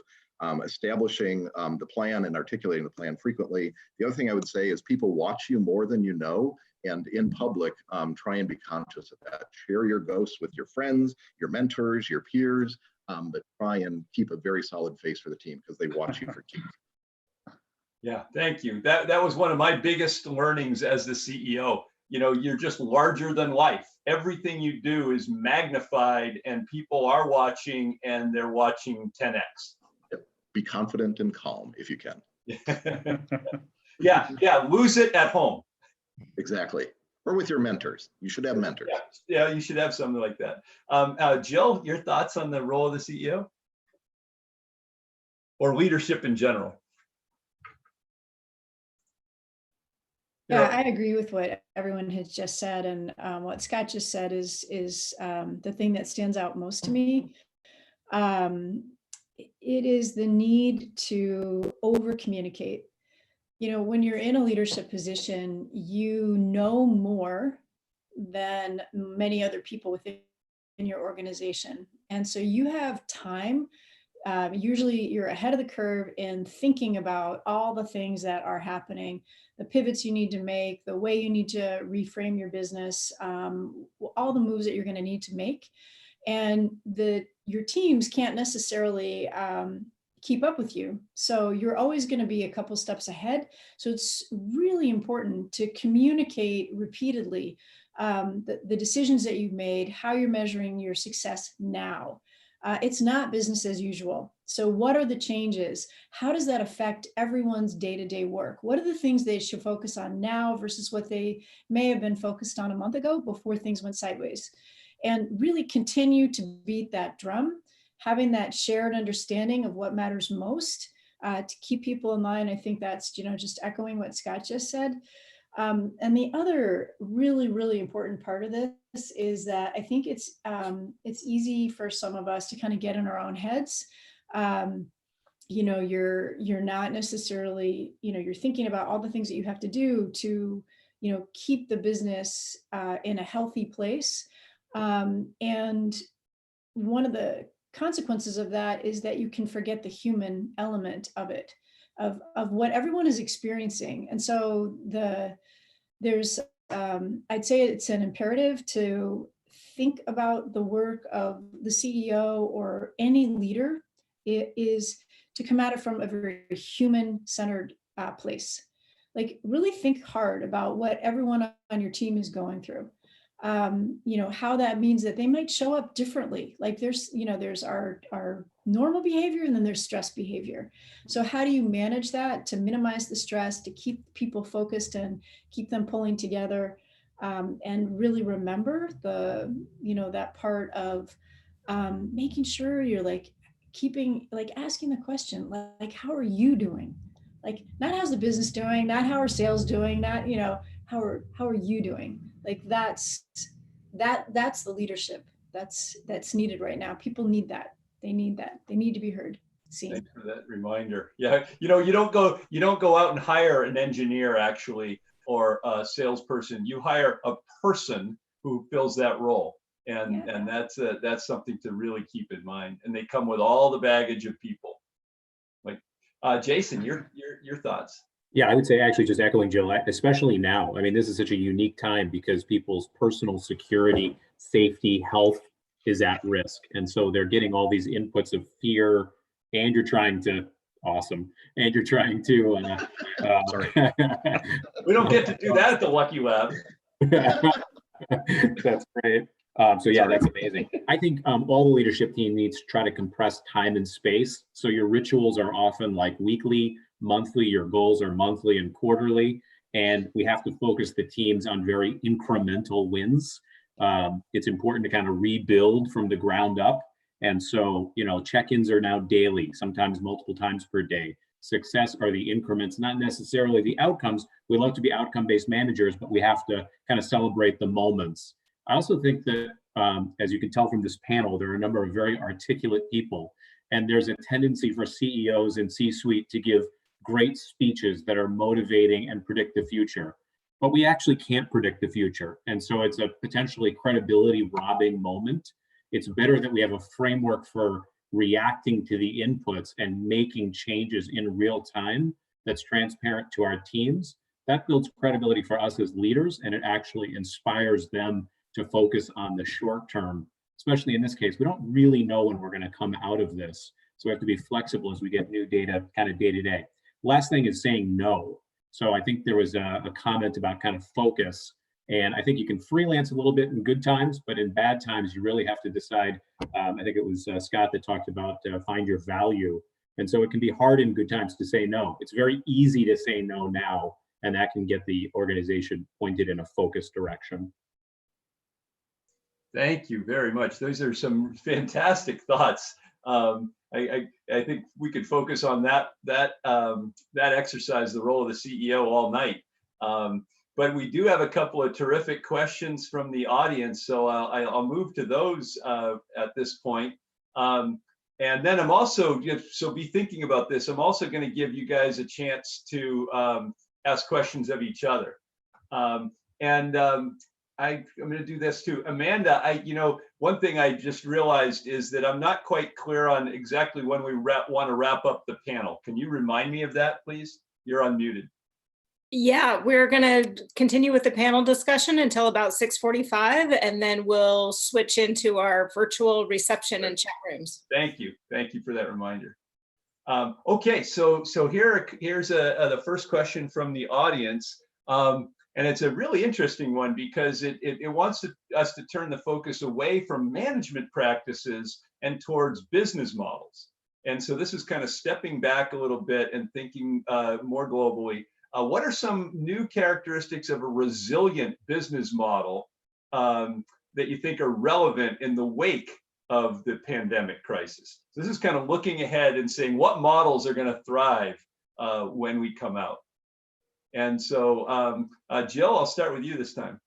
establishing the plan and articulating the plan frequently. The other thing I would say is people watch you more than you know, and in public, try and be conscious of that. Share your ghosts with your friends, your mentors, your peers, but try and keep a very solid face for the team because they watch you for keeps. Yeah, thank you. That was one of my biggest learnings as the CEO. You know, you're just larger than life. Everything you do is magnified, and people are watching, and they're watching 10x. Yep. Be confident and calm if you can. Yeah, lose it at home. Exactly. Or with your mentors. You should have mentors. Yeah, you should have something like that. Jill, your thoughts on the role of the CEO? Or leadership in general? Yeah, I agree with what everyone has just said, and what Scott just said is the thing that stands out most to me. It is the need to over communicate. You know, when you're in a leadership position, you know more than many other people within your organization, and so you have time. Usually you're ahead of the curve in thinking about all the things that are happening, the pivots you need to make, the way you need to reframe your business, all the moves that you're going to need to make. And your teams can't necessarily keep up with you. So you're always going to be a couple steps ahead. So it's really important to communicate repeatedly the decisions that you've made, how you're measuring your success now. It's not business as usual. So what are the changes? How does that affect everyone's day-to-day work? What are the things they should focus on now versus what they may have been focused on a month ago before things went sideways? And really continue to beat that drum, having that shared understanding of what matters most to keep people in line. I think that's, just echoing what Scott just said. And the other really, really important part of this is that I think it's easy for some of us to kind of get in our own heads. You're not necessarily, you're thinking about all the things that you have to do to, keep the business in a healthy place. And one of the consequences of that is that you can forget the human element of it, of what everyone is experiencing. And so there's I'd say it's an imperative to think about the work of the CEO or any leader. It is to come at it from a very human-centered place. Like, really think hard about what everyone on your team is going through. How that means that they might show up differently. Like there's our normal behavior, and then there's stress behavior. So how do you manage that to minimize the stress, to keep people focused and keep them pulling together, and really remember that part of making sure you're asking the question, like, how are you doing? Like, not how's the business doing, not how are sales doing, not, how are you doing? Like that's the leadership that's needed right now. People need that. They need that. They need to be heard, seen. Thanks for that reminder. Yeah, you don't go out and hire an engineer actually, or a salesperson. You hire a person who fills that role, and that's something to really keep in mind. And they come with all the baggage of people. Like Jason, your thoughts? Yeah, I would say actually just echoing Jill, especially now. I mean, this is such a unique time because people's personal security, safety, health is at risk. And so they're getting all these inputs of fear, and you're trying to, and you're trying to, Sorry. We don't get to do that at the Lucky Lab. That's great. So yeah, that's amazing. I think all the leadership team needs to try to compress time and space. So your rituals are often like weekly, monthly, your goals are monthly and quarterly, and we have to focus the teams on very incremental wins. It's important to kind of rebuild from the ground up. And so, check-ins are now daily, sometimes multiple times per day. Success are the increments, not necessarily the outcomes. We love to be outcome-based managers, but we have to kind of celebrate the moments. I also think that, as you can tell from this panel, there are a number of very articulate people, and there's a tendency for CEOs and C-suite to give great speeches that are motivating and predict the future. But we actually can't predict the future. And so it's a potentially credibility robbing moment. It's better that we have a framework for reacting to the inputs and making changes in real time that's transparent to our teams, that builds credibility for us as leaders, and it actually inspires them to focus on the short term. Especially in this case, we don't really know when we're going to come out of this. So we have to be flexible as we get new data kind of day to day. Last thing is saying no. So I think there was a comment about kind of focus. And I think you can freelance a little bit in good times, but in bad times, you really have to decide. I think it was Scott that talked about find your value. And so it can be hard in good times to say no. It's very easy to say no now, and that can get the organization pointed in a focused direction. Thank you very much. Those are some fantastic thoughts. I think we could focus on that exercise, the role of the CEO, all night. But we do have a couple of terrific questions from the audience, so I'll move to those at this point. And then I'm also, so be thinking about this, I'm also going to give you guys a chance to ask questions of each other. I'm going to do this too. Amanda, one thing I just realized is that I'm not quite clear on exactly when we want to wrap up the panel. Can you remind me of that, please? You're unmuted. Yeah, we're going to continue with the panel discussion until about 6:45, and then we'll switch into our virtual reception and chat rooms. Thank you. Thank you for that reminder. Okay, so here's the first question from the audience. And it's a really interesting one because it wants us to turn the focus away from management practices and towards business models. And so this is kind of stepping back a little bit and thinking more globally. What are some new characteristics of a resilient business model that you think are relevant in the wake of the pandemic crisis? So this is kind of looking ahead and saying what models are going to thrive when we come out. And so, Jill, I'll start with you this time.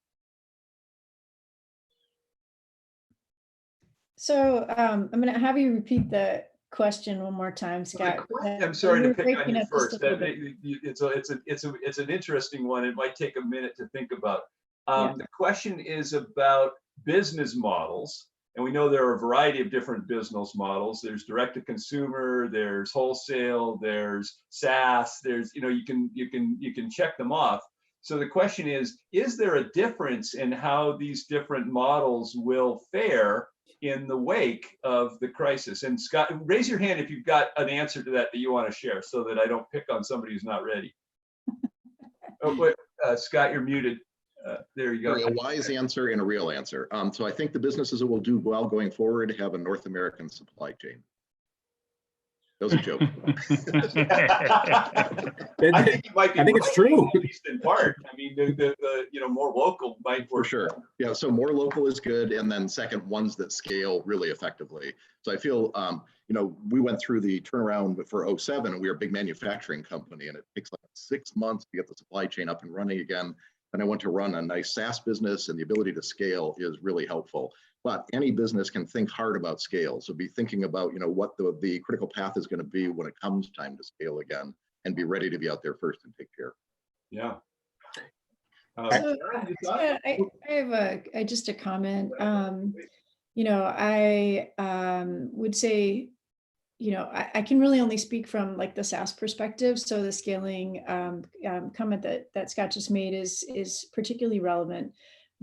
So I'm going to have you repeat the question one more time, Scott. I'm sorry to pick on you first. It's an interesting one. It might take a minute to think about. The question is about business models. And we know there are a variety of different business models. There's direct to consumer, there's wholesale, there's SaaS, there's, you can check them off. So the question is there a difference in how these different models will fare in the wake of the crisis? And Scott, raise your hand if you've got an answer to that you want to share so that I don't pick on somebody who's not ready. Oh, wait, Scott, you're muted. There you go. A wise answer and a real answer. So I think the businesses that will do well going forward have a North American supply chain. That was a joke. I think you might be. I think it's true. At least in part. I mean, the more local might work. For sure. Yeah. So more local is good, and then second, ones that scale really effectively. So I feel, we went through the turnaround for 2007, and we were a big manufacturing company, and it takes like 6 months to get the supply chain up and running again. And I want to run a nice SaaS business, and the ability to scale is really helpful. But any business can think hard about scale. So be thinking about, what the critical path is going to be when it comes time to scale again, and be ready to be out there first and take care. Yeah. So, I have just a comment. I would say, I can really only speak from like the SaaS perspective. So the scaling comment that Scott just made is particularly relevant.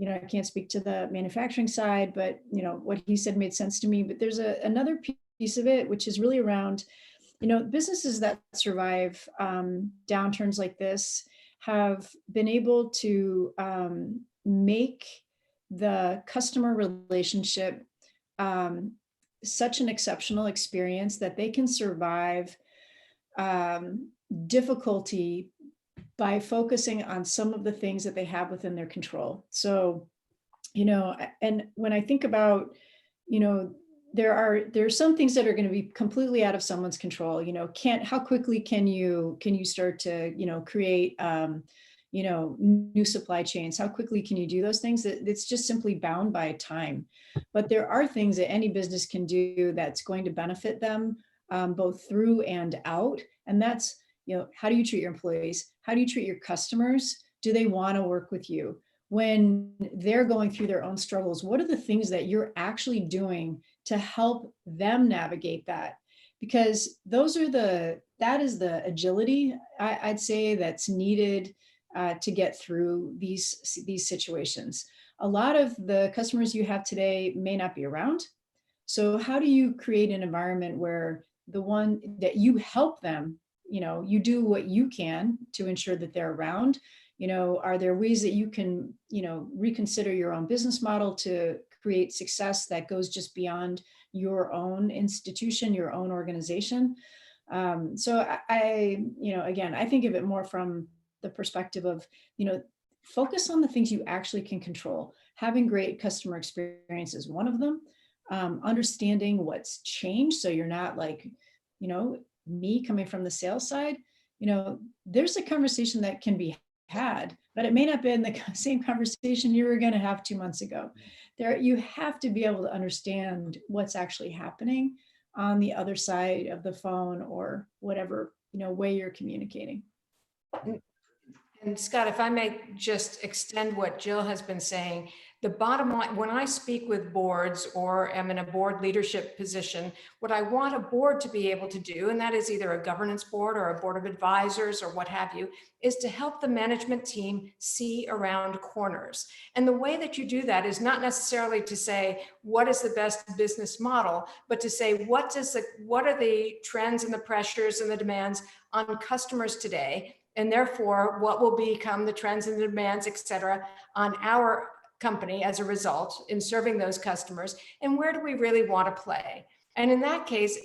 I can't speak to the manufacturing side, but what he said made sense to me. But there's another piece of it, which is really around, businesses that survive downturns like this have been able to make the customer relationship such an exceptional experience that they can survive difficulty by focusing on some of the things that they have within their control. So, and when I think about, there are some things that are going to be completely out of someone's control. How quickly can you start to, create, new supply chains? How quickly can you do those things? It's just simply bound by time. But there are things that any business can do that's going to benefit them both through and out. And that's, how do you treat your employees? How do you treat your customers? Do they want to work with you? When they're going through their own struggles, what are the things that you're actually doing to help them navigate that, because that is the agility I'd say that's needed to get through these situations. A lot of the customers you have today may not be around. So how do you create an environment where the one that you help them, you do what you can to ensure that they're around? Are there ways that you can, reconsider your own business model to create success that goes just beyond your own institution, your own organization? So again, I think of it more from the perspective of, focus on the things you actually can control. Having great customer experience is one of them. Understanding what's changed, so you're not like, me coming from the sales side. There's a conversation that can be had, but it may not be the same conversation you were going to have 2 months ago. You have to be able to understand what's actually happening on the other side of the phone or whatever way you're communicating. And Scott, if I may just extend what Jill has been saying, the bottom line, when I speak with boards or am in a board leadership position, what I want a board to be able to do, and that is either a governance board or a board of advisors or what have you, is to help the management team see around corners. And the way that you do that is not necessarily to say, what is the best business model, but to say, what are the trends and the pressures and the demands on customers today? And therefore, what will become the trends and the demands, et cetera, on our company as a result in serving those customers? And where do we really want to play? And in that case,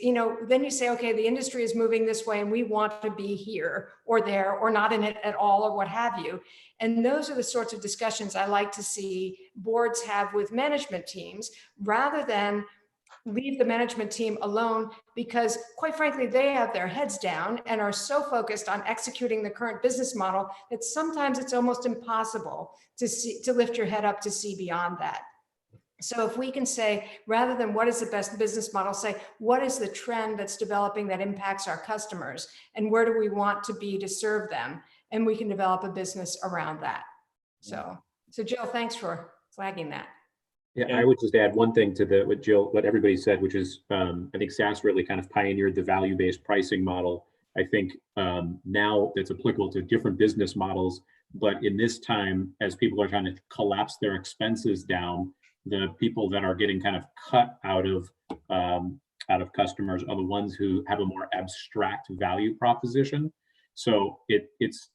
then you say, okay, the industry is moving this way and we want to be here or there or not in it at all or what have you. And those are the sorts of discussions I like to see boards have with management teams, rather than leave the management team alone, because quite frankly, they have their heads down and are so focused on executing the current business model that sometimes it's almost impossible to lift your head up to see beyond that. So if we can say, rather than what is the best business model, say, what is the trend that's developing that impacts our customers and where do we want to be to serve them? And we can develop a business around that. So Jill, thanks for flagging that. Yeah, I would just add one thing to what everybody said, which is I think SaaS really kind of pioneered the value-based pricing model. I think now it's applicable to different business models, but in this time, as people are trying to collapse their expenses down, the people that are getting kind of cut out of customers are the ones who have a more abstract value proposition. So it's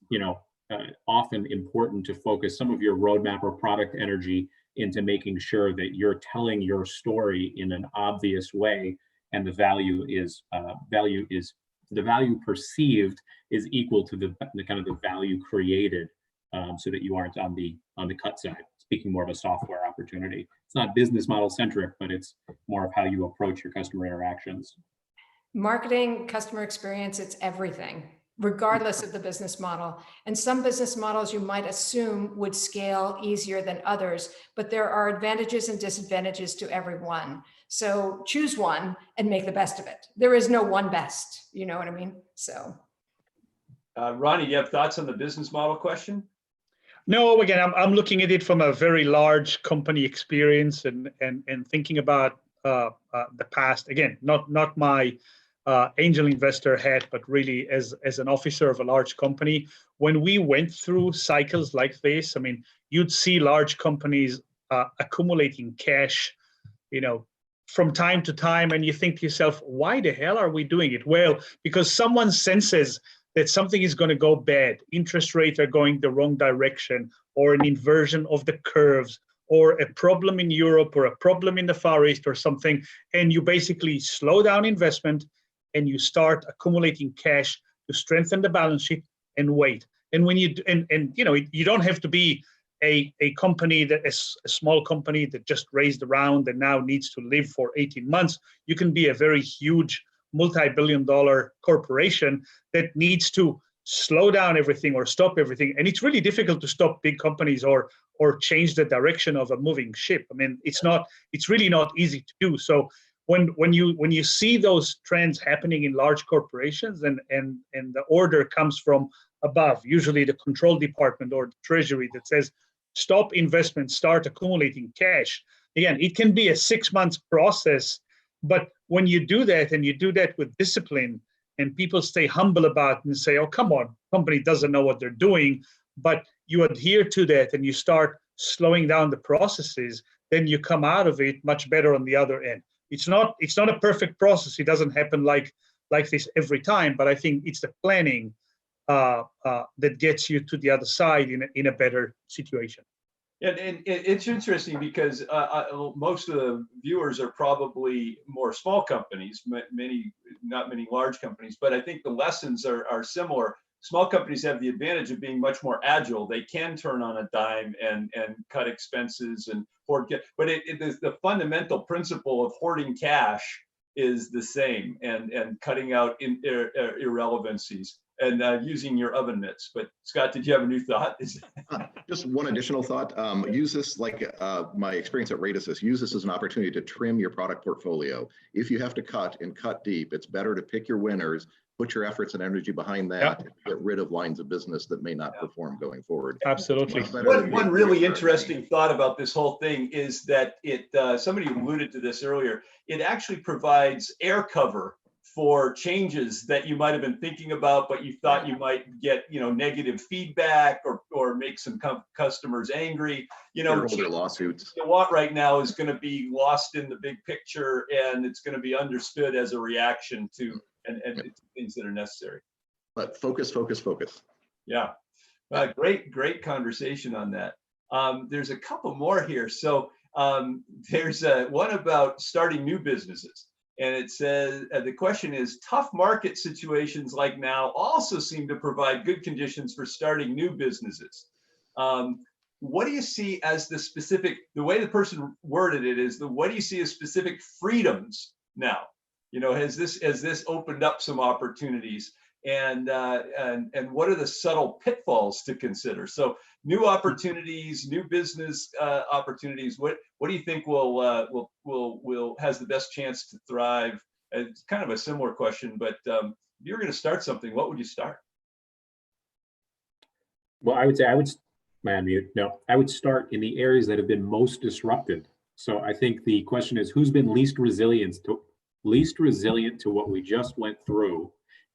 often important to focus some of your roadmap or product energy into making sure that you're telling your story in an obvious way, and the value perceived is equal to the kind of the value created, so that you aren't on the cut side. Speaking more of a software opportunity, it's not business model centric, but it's more of how you approach your customer interactions. Marketing, customer experience, it's everything, regardless of the business model. And some business models you might assume would scale easier than others, but there are advantages and disadvantages to every one. So choose one and make the best of it. There is no one best, you know what I mean? So. Ronnie, you have thoughts on the business model question? No, again, I'm looking at it from a very large company experience and thinking about the past. Again, not my angel investor hat, but really as an officer of a large company. When we went through cycles like this, I mean, you'd see large companies accumulating cash, from time to time, and you think to yourself, why the hell are we doing it? Well, because someone senses that something is going to go bad. Interest rates are going the wrong direction, or an inversion of the curves, or a problem in Europe, or a problem in the Far East, or something, and you basically slow down investment and you start accumulating cash to strengthen the balance sheet and wait. And when you you don't have to be a company that is a small company that just raised a round and now needs to live for 18 months. You can be a very huge multi-billion-dollar corporation that needs to slow down everything or stop everything. And it's really difficult to stop big companies or change the direction of a moving ship. I mean, it's really not easy to do. So when you see those trends happening in large corporations and the order comes from above, usually the control department or the treasury, that says, stop investment, start accumulating cash. Again, it can be a 6 month process But when you do that and you do that with discipline and people stay humble about it and say, oh, come on, company doesn't know what they're doing, but you adhere to that and you start slowing down the processes, then you come out of it much better on the other end. It's not a perfect process. It doesn't happen like this every time, but I think it's the planning that gets you to the other side in a better situation. And it's interesting because most of the viewers are probably more small companies, not many large companies, but I think the lessons are similar. Small companies have the advantage of being much more agile. They can turn on a dime and cut expenses and hoard. But the fundamental principle of hoarding cash is the same, and cutting out irrelevancies and using your oven mitts. But Scott, did you have a new thought? Just one additional thought. Use this, like my experience at Radisys, use this as an opportunity to trim your product portfolio. If you have to cut and cut deep, it's better to pick your winners, put your efforts and energy behind that, and get rid of lines of business that may not perform going forward. Absolutely. One really interesting thought about this whole thing is that somebody alluded to this earlier, it actually provides air cover for changes that you might have been thinking about, but you thought you might get, negative feedback or make some customers angry. Shareholder lawsuits. You want right now is going to be lost in the big picture, and it's going to be understood as a reaction to and things that are necessary. But focus. Yeah, great conversation on that. There's a couple more here. So there's one about starting new businesses. And it says, the question is, tough market situations like now also seem to provide good conditions for starting new businesses. What do you see as the way the person worded it is, what do you see as specific freedoms now? Has this opened up some opportunities? And what are the subtle pitfalls to consider? So new opportunities, new business opportunities. What do you think will has the best chance to thrive? It's kind of a similar question, but if you're going to start something, what would you start? Well, I would say I would start in the areas that have been most disrupted. So I think the question is, who's been least resilient to what we just went through?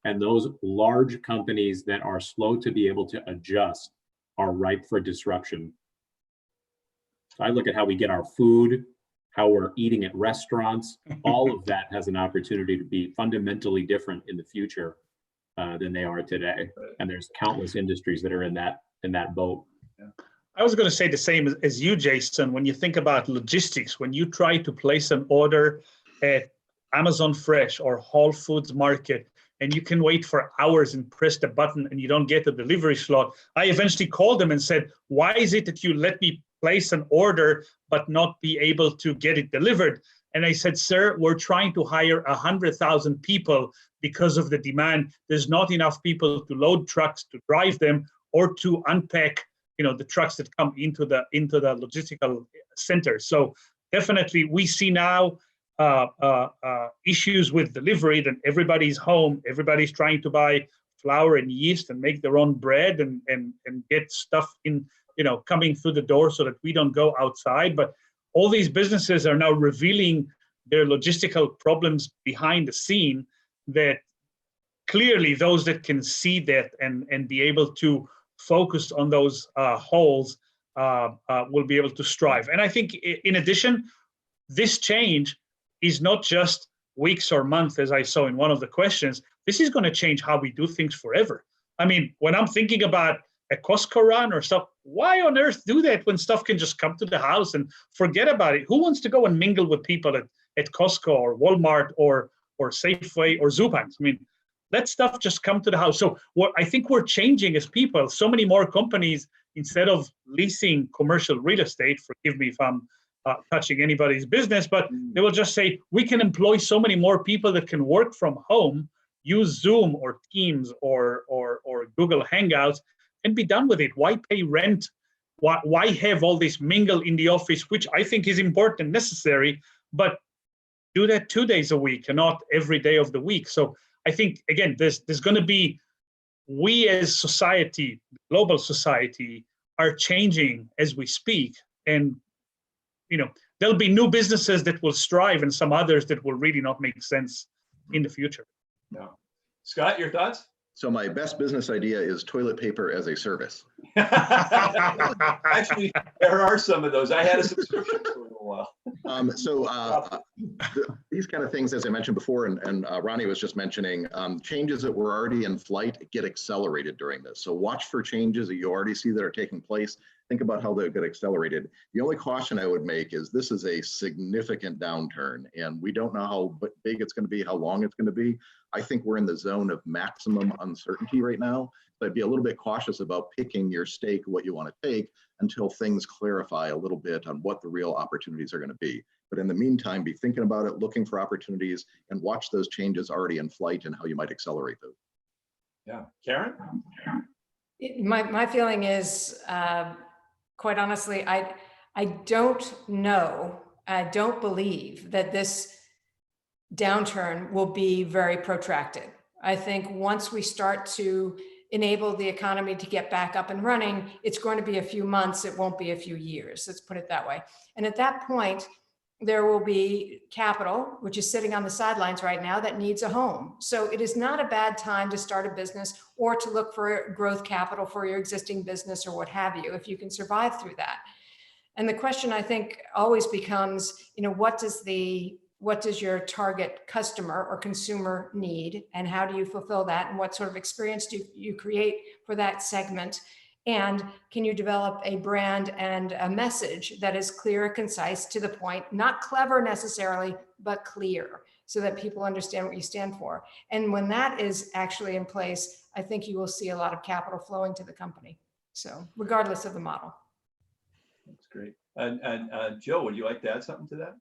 And those large companies that are slow to be able to adjust are ripe for disruption. So I look at how we get our food, how we're eating at restaurants. All of that has an opportunity to be fundamentally different in the future than they are today. And there's countless industries that are in that boat. Yeah. I was going to say the same as you, Jason. When you think about logistics, when you try to place an order at Amazon Fresh or Whole Foods Market, and you can wait for hours and press the button and you don't get a delivery slot. I eventually called them and said, why is it that you let me place an order but not be able to get it delivered? And I said, sir, we're trying to hire 100,000 people because of the demand. There's not enough people to load trucks, to drive them, or to unpack, the trucks that come into the logistical center. So definitely we see now issues with delivery, that everybody's home, everybody's trying to buy flour and yeast and make their own bread and get stuff in, coming through the door so that we don't go outside. But all these businesses are now revealing their logistical problems behind the scene, that clearly those that can see that and be able to focus on those holes will be able to strive. And I think in addition, this change is not just weeks or months, as I saw in one of the questions. This is going to change how we do things forever. I mean, when I'm thinking about a Costco run or stuff, why on earth do that when stuff can just come to the house and forget about it? Who wants to go and mingle with people at Costco or Walmart or Safeway or Zupan's? I mean, let stuff just come to the house. So what I think we're changing as people. So many more companies, instead of leasing commercial real estate, forgive me if I'm touching anybody's business, but they will just say, we can employ so many more people that can work from home, use Zoom or Teams or Google Hangouts, and be done with it. Why pay rent? Why have all this mingle in the office, which I think is important and necessary, but do that 2 days a week and not every day of the week. So I think, again, there's going to be, we as society, global society, are changing as we speak. And there'll be new businesses that will strive and some others that will really not make sense in the future. No. Scott, your thoughts? So my best business idea is toilet paper as a service. Actually, there are some of those. I had a subscription for a little while. These kind of things, as I mentioned before, and Ronnie was just mentioning, changes that were already in flight get accelerated during this. So watch for changes that you already see that are taking place. Think about how they get accelerated. The only caution I would make is this is a significant downturn, and we don't know how big it's going to be, how long it's going to be. I think we're in the zone of maximum uncertainty right now. So I'd be a little bit cautious about picking your stake, what you want to take, until things clarify a little bit on what the real opportunities are going to be. But in the meantime, be thinking about it, looking for opportunities, and watch those changes already in flight and how you might accelerate those. Yeah, Karen? My feeling is, quite honestly, I don't know, I don't believe that this downturn will be very protracted. I think once we start to enable the economy to get back up and running, it's going to be a few months, it won't be a few years, let's put it that way. And at that point, there will be capital, which is sitting on the sidelines right now, that needs a home. So it is not a bad time to start a business or to look for growth capital for your existing business or what have you, if you can survive through that. And the question, I think, always becomes, what does your target customer or consumer need, and how do you fulfill that, and what sort of experience do you create for that segment? And can you develop a brand and a message that is clear, concise, to the point, not clever necessarily, but clear, so that people understand what you stand for? And when that is actually in place, I think you will see a lot of capital flowing to the company. So regardless of the model. That's great. And Jill, would you like to add something to that?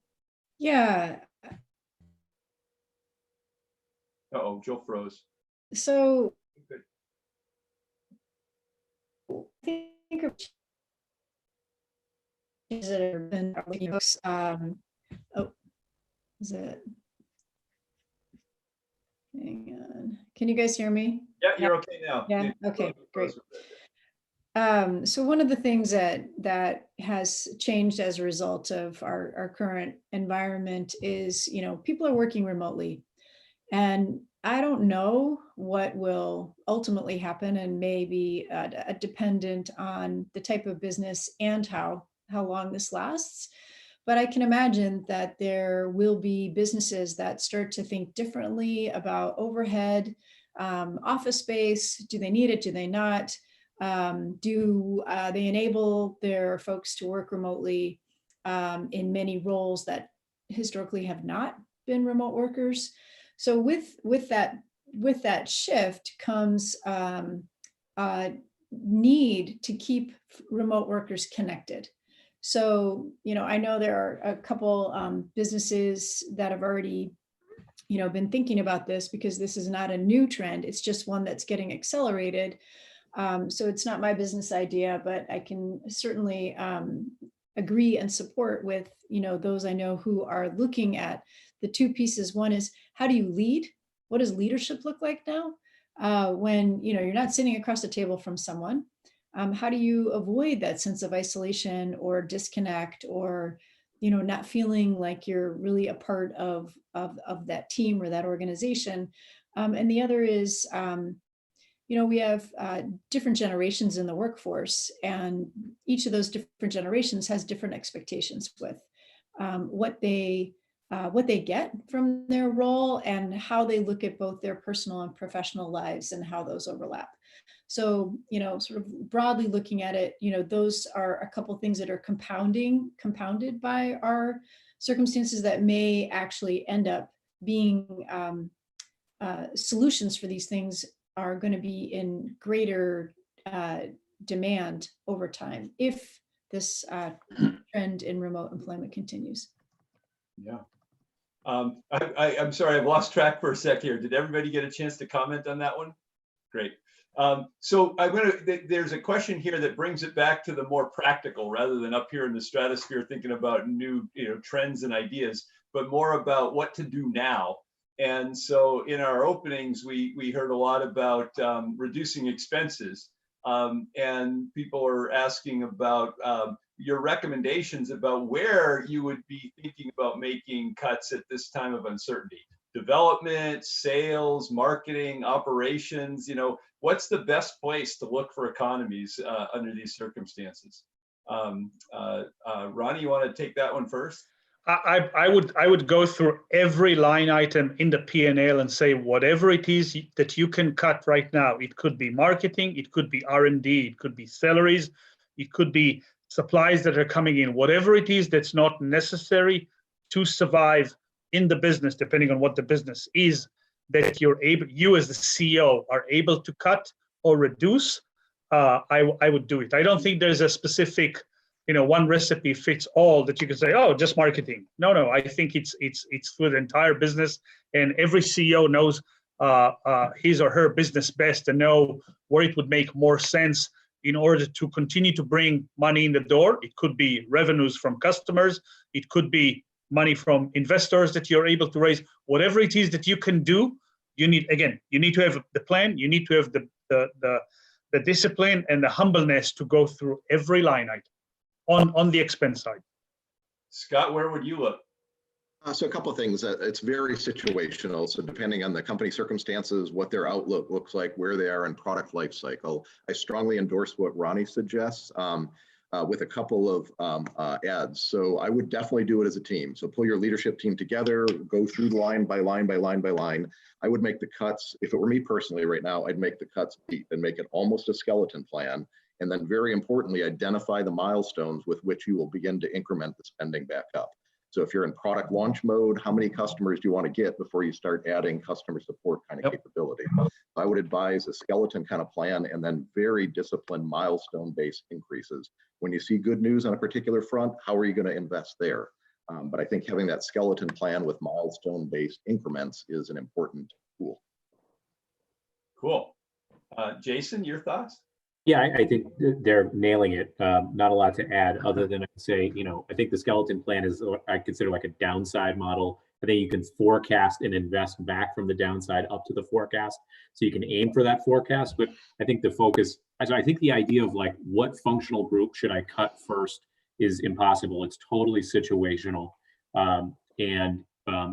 Yeah. Uh-oh, Jill froze. So Good. I think that have been oh, is it? Hang on. Can you guys hear me? Yeah, you're okay now. Yeah. Okay, great. So one of the things that has changed as a result of our current environment is, people are working remotely, and I don't know what will ultimately happen, and maybe dependent on the type of business and how long this lasts. But I can imagine that there will be businesses that start to think differently about overhead, office space. Do they need it? Do they not? Do they enable their folks to work remotely in many roles that historically have not been remote workers? So with that shift comes need to keep remote workers connected. So, I know there are a couple businesses that have already, been thinking about this, because this is not a new trend. It's just one that's getting accelerated. So it's not my business idea, but I can certainly agree and support with, those I know who are looking at the two pieces. One is, how do you lead? What does leadership look like now? When, you're not sitting across the table from someone. How do you avoid that sense of isolation or disconnect, or, not feeling like you're really a part of that team or that organization? And the other is, we have different generations in the workforce, and each of those different generations has different expectations with what they get from their role, and how they look at both their personal and professional lives, and how those overlap. So, sort of broadly looking at it, those are a couple things that are compounded by our circumstances that may actually end up being solutions for these things are going to be in greater demand over time if this trend in remote employment continues. Yeah. I'm sorry, I've lost track for a sec here. Did everybody get a chance to comment on that one? Great. So there's a question here that brings it back to the more practical, rather than up here in the stratosphere thinking about new trends and ideas, but more about what to do now. And so in our openings, we heard a lot about reducing expenses. And people are asking about your recommendations about where you would be thinking about making cuts at this time of uncertainty. Development, sales, marketing, operations, what's the best place to look for economies under these circumstances? Ronnie, you want to take that one first? I would go through every line item in the P&L and say whatever it is that you can cut right now. It could be marketing, it could be R&D, it could be salaries, it could be supplies that are coming in. Whatever it is that's not necessary to survive in the business, depending on what the business is, that you as the CEO are able to cut or reduce. I would do it. I don't think there's a specific, one recipe fits all that you can say, oh, just marketing. No, I think it's for the entire business, and every CEO knows his or her business best and know where it would make more sense in order to continue to bring money in the door. It could be revenues from customers. It could be money from investors that you're able to raise. Whatever it is that you can do, you need to have the plan. You need to have the discipline and the humbleness to go through every line item on the expense side. Scott, where would you look? So a couple of things. It's very situational. So depending on the company circumstances, what their outlook looks like, where they are in product life cycle, I strongly endorse what Ronnie suggests with a couple of ads. So I would definitely do it as a team. So pull your leadership team together, go through line by line by line by line. I would make the cuts. If it were me personally right now, I'd make the cuts deep and make it almost a skeleton plan. And then very importantly, identify the milestones with which you will begin to increment the spending back up. So if you're in product launch mode, how many customers do you want to get before you start adding customer support kind of capability? I would advise a skeleton kind of plan and then very disciplined milestone-based increases. When you see good news on a particular front, how are you going to invest there? But I think having that skeleton plan with milestone-based increments is an important tool. Cool. Jason, your thoughts? Yeah, I think they're nailing it. Not a lot to add other than I say, I think the skeleton plan is, I consider like a downside model. I think you can forecast and invest back from the downside up to the forecast. So you can aim for that forecast. But I think the focus, I think the idea of like what functional group should I cut first is impossible. It's totally situational. And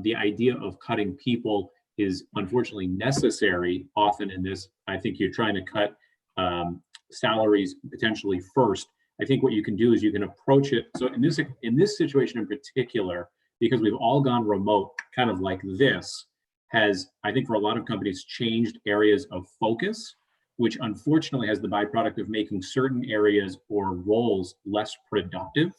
the idea of cutting people is unfortunately necessary often in this. I think you're trying to cut salaries potentially first. I think what you can do is you can approach it. So in this situation in particular, because we've all gone remote, kind of like this, has, I think for a lot of companies, changed areas of focus, which unfortunately has the byproduct of making certain areas or roles less productive.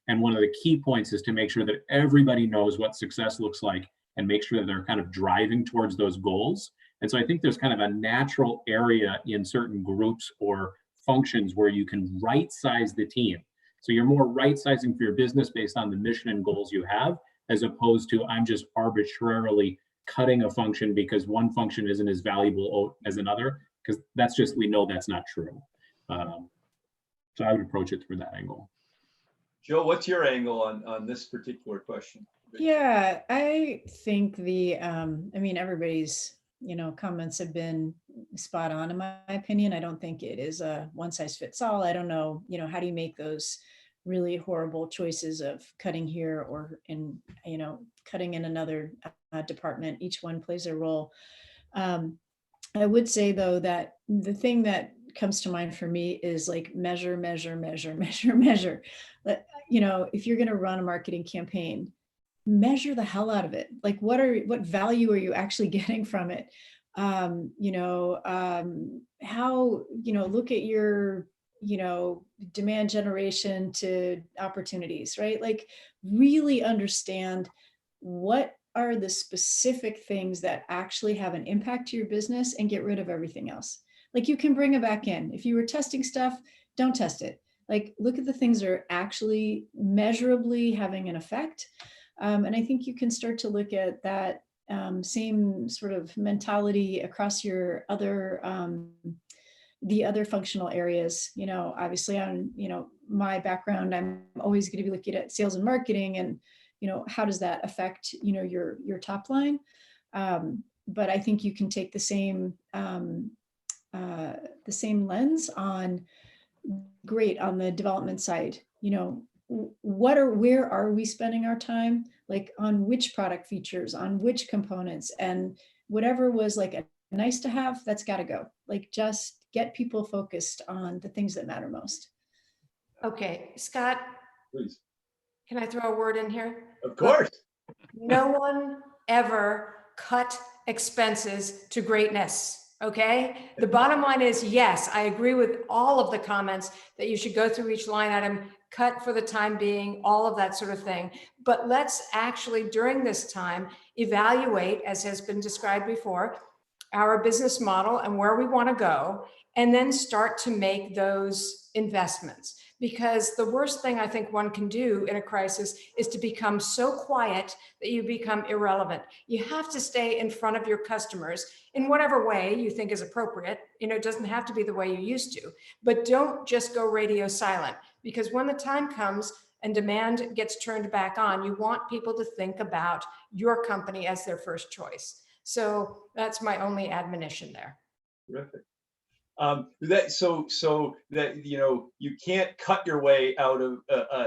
And one of the key points is to make sure that everybody knows what success looks like and make sure that they're kind of driving towards those goals. And so I think there's kind of a natural area in certain groups or functions where you can right size the team. So you're more right sizing for your business based on the mission and goals you have, as opposed to I'm just arbitrarily cutting a function because one function isn't as valuable as another, because that's just, we know that's not true. So I would approach it through that angle. Joe, what's your angle on this particular question? Yeah, I think everybody's comments have been spot on in my opinion. I don't think it is a one size fits all. I don't know, how do you make those really horrible choices of cutting here or cutting in another department? Each one plays a role. I would say though that the thing that comes to mind for me is like measure. If you're going to run a marketing campaign, measure the hell out of it. Like what value are you actually getting from it? Look at your, demand generation to opportunities, right? Like really understand what are the specific things that actually have an impact to your business and get rid of everything else. Like you can bring it back in. If you were testing stuff, don't test it. Like look at the things that are actually measurably having an effect. And I think you can start to look at that same sort of mentality across your other, the other functional areas. Obviously on, my background, I'm always going to be looking at sales and marketing and, how does that affect, your top line? But I think you can take the same the same lens on, great, on the development side, you know, where are we spending our time, like on which product features, on which components, and whatever was like a nice to have, that's got to go. Like, just get people focused on the things that matter most. Okay, Scott, Please. can I throw a word in here? Of course. No one ever cut expenses to greatness, okay? The bottom line is, yes, I agree with all of the comments that you should go through each line item, cut for the time being, all of that sort of thing. But let's actually, during this time, evaluate, as has been described before, our business model and where we want to go, and then start to make those investments. Because the worst thing I think one can do in a crisis is to become so quiet that you become irrelevant. You have to stay in front of your customers in whatever way you think is appropriate. You know, it doesn't have to be the way you used to, but don't just go radio silent, because when the time comes and demand gets turned back on, you want people to think about your company as their first choice. So that's my only admonition there. Terrific. So that, you know, you can't cut your way out of,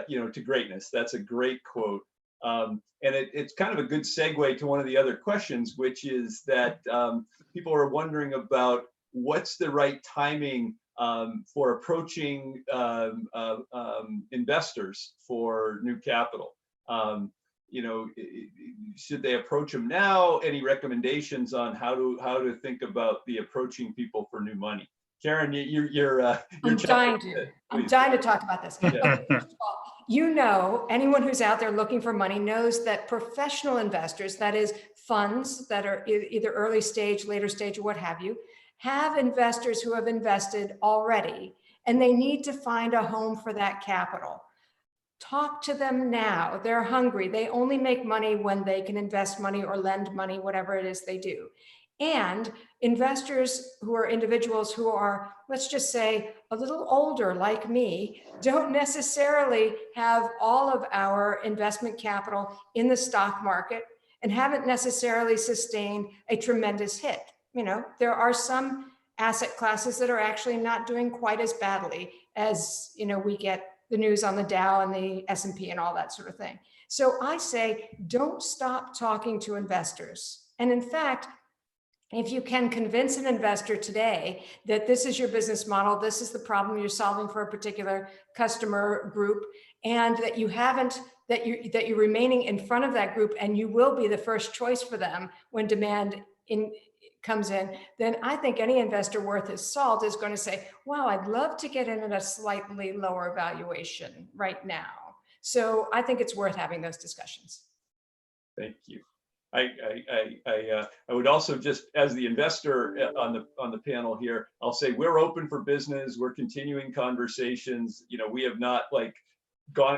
you know, to greatness. That's a great quote. And it's kind of a good segue to one of the other questions, which is that people are wondering about what's the right timing for approaching investors for new capital. You know, should they approach them now? Any recommendations on how to think about the approaching people for new money? Karen, you're I'm dying to talk about this. Yeah. Okay, first of all, you know, anyone who's out there looking for money knows that professional investors, that is funds that are either early stage, later stage, or what have you, have investors who have invested already, and they need to find a home for that capital. Talk to them now. They're hungry. They only make money when they can invest money or lend money, whatever it is they do. And investors who are individuals who are, let's just say, a little older like me, don't necessarily have all of our investment capital in the stock market and haven't necessarily sustained a tremendous hit. You know, there are some asset classes that are actually not doing quite as badly as, you know, we get the news on the Dow and the S&P and all that sort of thing. So I say, don't stop talking to investors. And in fact, if you can convince an investor today that this is your business model, this is the problem you're solving for a particular customer group, and that you haven't, that you're remaining in front of that group, and you will be the first choice for them when demand comes in, then I think any investor worth his salt is going to say, wow, I'd love to get in at a slightly lower valuation right now. So I think it's worth having those discussions. Thank you. I would also, just as the investor on the panel here, I'll say we're open for business. We're continuing conversations. You know, we have not like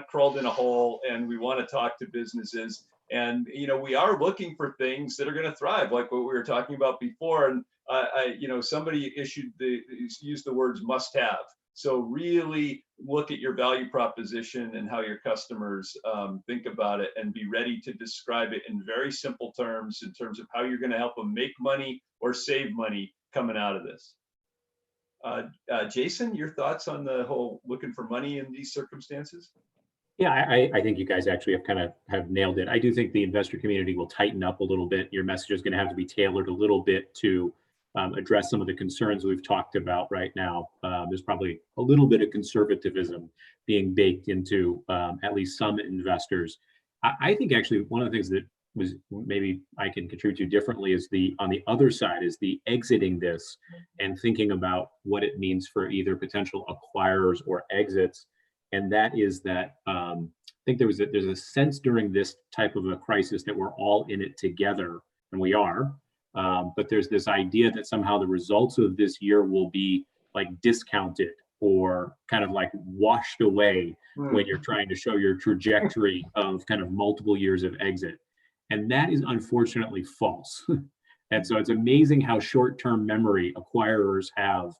crawled in a hole, and we want to talk to businesses. And you know, we are looking for things that are going to thrive, like what we were talking about before. And you know, somebody used the words must have. So really look at your value proposition and how your customers think about it, and be ready to describe it in very simple terms in terms of how you're going to help them make money or save money coming out of this. Jason, your thoughts on the whole looking for money in these circumstances? Yeah, I think you guys actually have nailed it. I do think the investor community will tighten up a little bit. Your message is going to have to be tailored a little bit to address some of the concerns we've talked about right now. There's probably a little bit of conservatism being baked into at least some investors. I think actually one of the things that was maybe I can contribute to differently is on the other side is the exiting this and thinking about what it means for either potential acquirers or exits. And that is that I think there's a sense during this type of a crisis that we're all in it together, and we are. But there's this idea that somehow the results of this year will be like discounted or kind of like washed away when you're trying to show your trajectory of kind of multiple years of exit. And that is unfortunately false. And so it's amazing how short-term memory acquirers have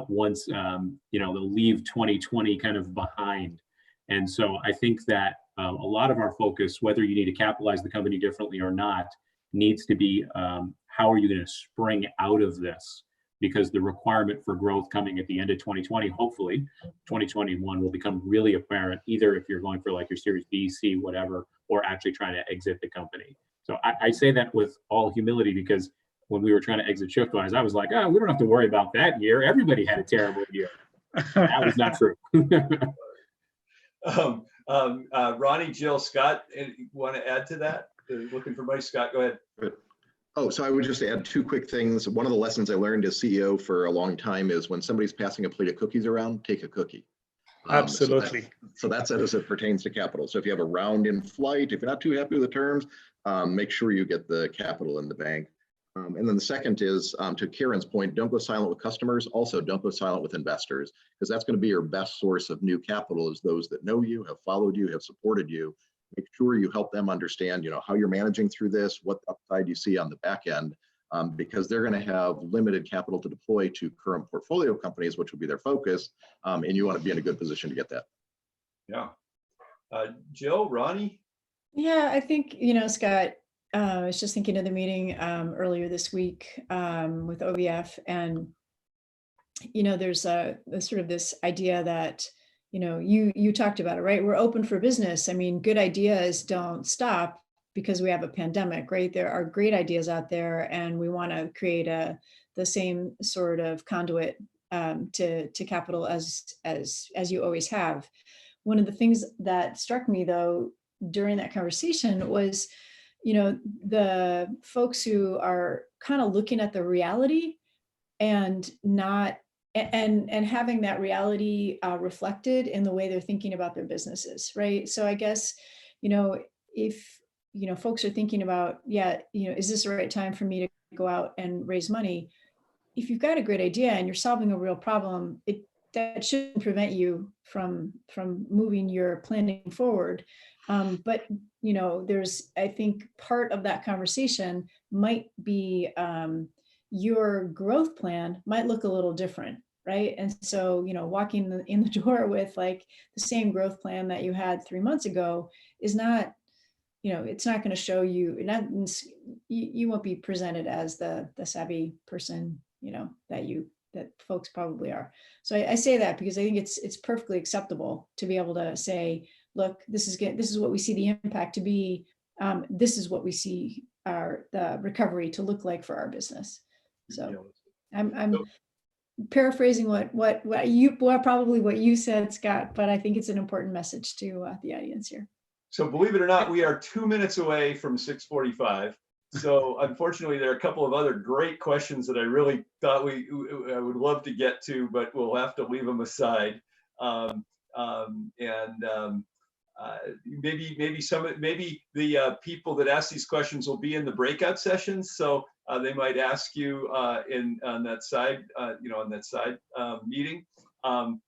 once you know, they'll leave 2020 kind of behind. And so I think that a lot of our focus, whether you need to capitalize the company differently or not, needs to be how are you going to spring out of this because the requirement for growth coming at the end of 2020, hopefully 2021, will become really apparent, either if you're going for like your Series B, C, whatever, or actually trying to exit the company. So I say that with all humility, because when we were trying to exit ShiftWise, I was like, oh, we don't have to worry about that year. Everybody had a terrible year. That was not true. Ronnie, Jill, Scott, want to add to that? Looking for Mike. Scott, go ahead. Oh, so I would just add two quick things. One of the lessons I learned as CEO for a long time is when somebody's passing a plate of cookies around, take a cookie. Absolutely. So that's as it pertains to capital. So if you have a round in flight, if you're not too happy with the terms, make sure you get the capital in the bank. And then the second is, to Karen's point, don't go silent with customers. Also, don't go silent with investors, because that's going to be your best source of new capital, is those that know you, have followed you, have supported you. Make sure you help them understand, how you're managing through this, what upside you see on the back end, because they're going to have limited capital to deploy to current portfolio companies, which will be their focus, and you want to be in a good position to get that. Yeah. Jill, Ronnie? Yeah, I think, Scott, I was just thinking of the meeting earlier this week with OVF, and, there's a sort of this idea that, you talked about it, right? We're open for business. I mean, good ideas don't stop because we have a pandemic, right? There are great ideas out there, and we want to create the same sort of conduit to capital as you always have. One of the things that struck me, though, during that conversation was, the folks who are kind of looking at the reality and not and having that reality reflected in the way they're thinking about their businesses, right? So I guess, if folks are thinking about, is this the right time for me to go out and raise money? If you've got a great idea and you're solving a real problem, that shouldn't prevent you from moving your planning forward. But there's, I think, part of that conversation might be your growth plan might look a little different, right? And so, walking in the door with like the same growth plan that you had 3 months ago is not, it's not going to show you, you won't be presented as the savvy person, that folks probably are. So I say that because I think it's perfectly acceptable to be able to say, look, this is what we see the impact to be. This is what we see the recovery to look like for our business. So I'm paraphrasing what you said, Scott, but I think it's an important message to the audience here. So believe it or not, we are 2 minutes away from 6:45. So unfortunately, there are a couple of other great questions that I really thought I would love to get to, but we'll have to leave them aside. Maybe the people that ask these questions will be in the breakout sessions, so they might ask you on that side, meeting. Some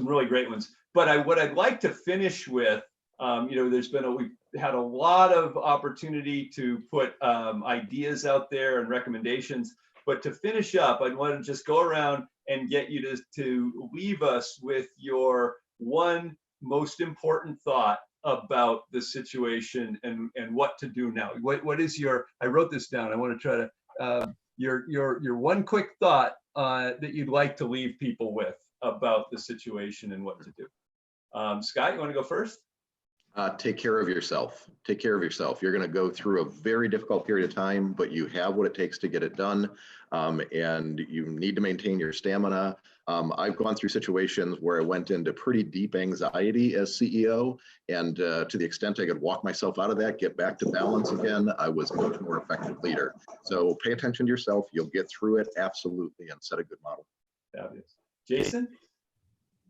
really great ones. But what I'd like to finish with, we've had a lot of opportunity to put ideas out there and recommendations. But to finish up, I'd want to just go around and get you to leave us with your one most important thought about the situation and what to do now. What is I wrote this down. I want to try to, your one quick thought that you'd like to leave people with about the situation and what to do. Scott, you want to go first? Take care of yourself. Take care of yourself. You're going to go through a very difficult period of time, but you have what it takes to get it done. And you need to maintain your stamina. I've gone through situations where I went into pretty deep anxiety as CEO. And to the extent I could walk myself out of that, get back to balance again, I was a much more effective leader. So pay attention to yourself. You'll get through it. Absolutely. And set a good model. Fabulous. Jason?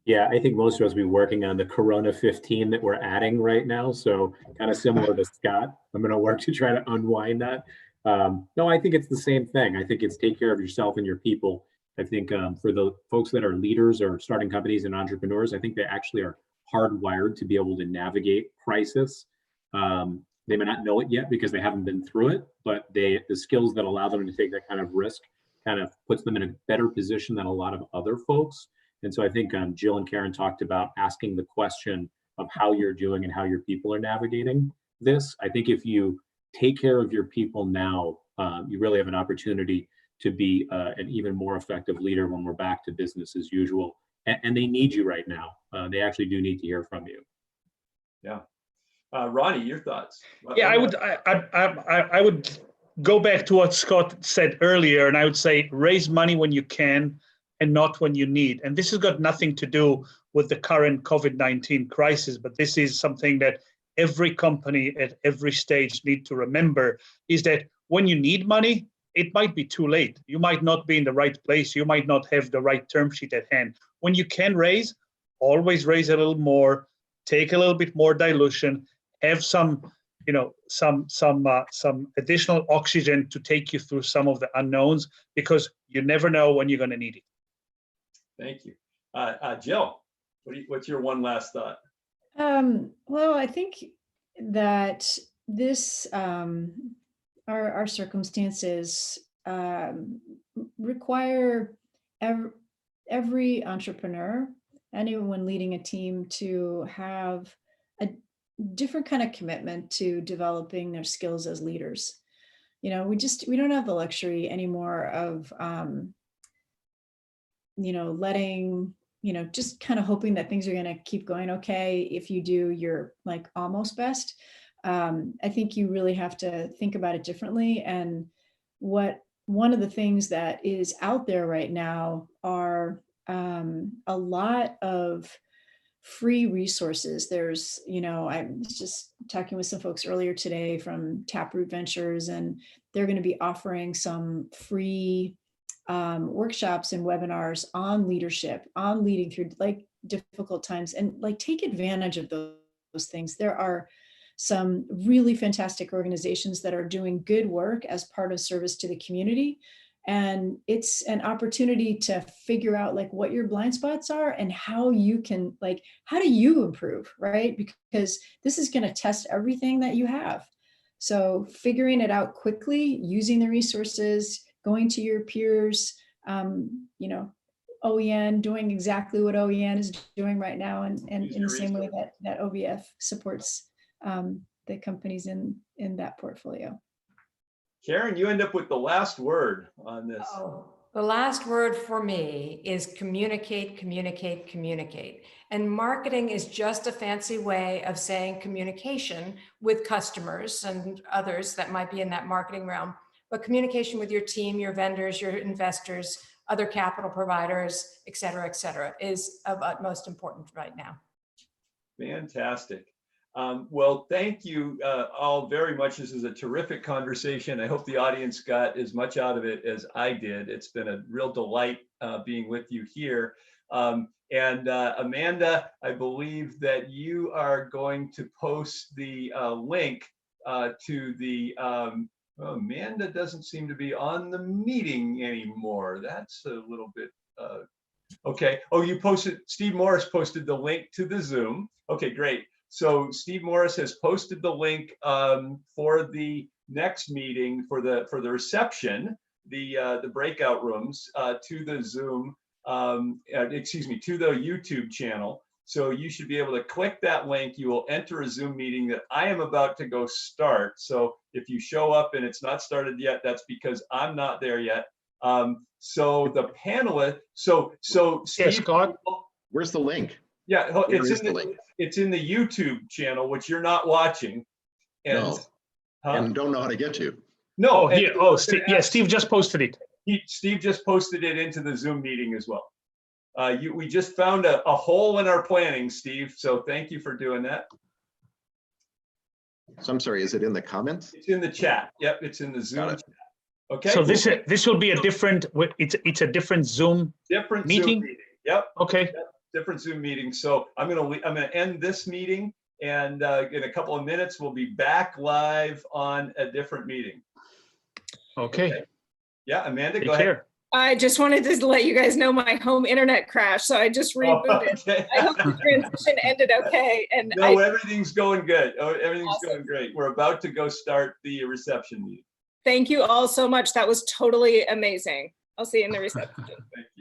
Yeah, I think most of us will be working on the Corona 15 that we're adding right now. So kind of similar to Scott, I'm going to work to try to unwind that. No, I think it's the same thing. I think it's take care of yourself and your people. I think for the folks that are leaders or starting companies and entrepreneurs, I think they actually are hardwired to be able to navigate crisis. They may not know it yet because they haven't been through it, but the skills that allow them to take that kind of risk kind of puts them in a better position than a lot of other folks. And so I think Jill and Karen talked about asking the question of how you're doing and how your people are navigating this. I think if you take care of your people now, you really have an opportunity to be an even more effective leader when we're back to business as usual. And they need you right now. They actually do need to hear from you. Yeah. Ronnie, your thoughts? Yeah, I would go back to what Scott said earlier, and I would say raise money when you can and not when you need. And this has got nothing to do with the current COVID-19 crisis, but this is something that every company at every stage need to remember, is that when you need money, it might be too late. You might not be in the right place. You might not have the right term sheet at hand. When you can raise, always raise a little more, take a little bit more dilution, have some, some additional oxygen to take you through some of the unknowns, because you never know when you're going to need it. Thank you. Jill, what's your one last thought? Well, I think that this, our circumstances require every entrepreneur, anyone leading a team, to have a different kind of commitment to developing their skills as leaders. We don't have the luxury anymore of, letting, just kind of hoping that things are going to keep going okay. If you do, you're like almost best. I think you really have to think about it differently. And one of the things that is out there right now are a lot of free resources. There's, I was just talking with some folks earlier today from Taproot Ventures, and they're going to be offering some free workshops and webinars on leadership, on leading through like difficult times, and like take advantage of those things. There are some really fantastic organizations that are doing good work as part of service to the community. And it's an opportunity to figure out like what your blind spots are and how you can, like, how do you improve, right? Because this is going to test everything that you have. So figuring it out quickly, using the resources, going to your peers, OEN doing exactly what OEN is doing right now, and in the same way that OVF supports the companies in that portfolio. Karen, you end up with the last word on this. Oh, the last word for me is communicate, communicate, communicate. And marketing is just a fancy way of saying communication with customers and others that might be in that marketing realm. But communication with your team, your vendors, your investors, other capital providers, et cetera, is of utmost importance right now. Fantastic. Well, thank you all very much. This is a terrific conversation. I hope the audience got as much out of it as I did. It's been a real delight being with you here. And Amanda, I believe that you are going to post the link to the, Amanda doesn't seem to be on the meeting anymore. That's a little bit, okay. Oh, you posted, Steve Morris posted the link to the Zoom. Okay, great. So Steve Morris has posted the link for the next meeting, for the reception, the breakout rooms to the Zoom, to the YouTube channel. So you should be able to click that link. You will enter a Zoom meeting that I am about to go start. So if you show up and it's not started yet, that's because I'm not there yet. So the panelists, so Steve, yes, Scott, Where's the link? Yeah, it's in the YouTube channel, which you're not watching. And, No, and don't know how to get to. No. here. Steve, yeah, Steve just posted it. Steve just posted it into the Zoom meeting as well. We just found a hole in our planning, Steve. So thank you for doing that. So I'm sorry, is it in the comments? It's in the chat. Yep, it's in the Zoom chat. Okay. So this will be a different. It's a different Zoom meeting. Zoom meeting. Yep. Okay. Yep. Different Zoom meeting. So I'm gonna end this meeting, and in a couple of minutes we'll be back live on a different meeting. Okay. Yeah, Amanda, Take go ahead. care. I just wanted to let you guys know my home internet crashed, so I just rebooted. Okay. I hope the transition ended okay. And No, everything's going good. Oh, everything's Awesome. going great. We're about to go start the reception meeting. Thank you all so much. That was totally amazing. I'll see you in the reception. Thank you.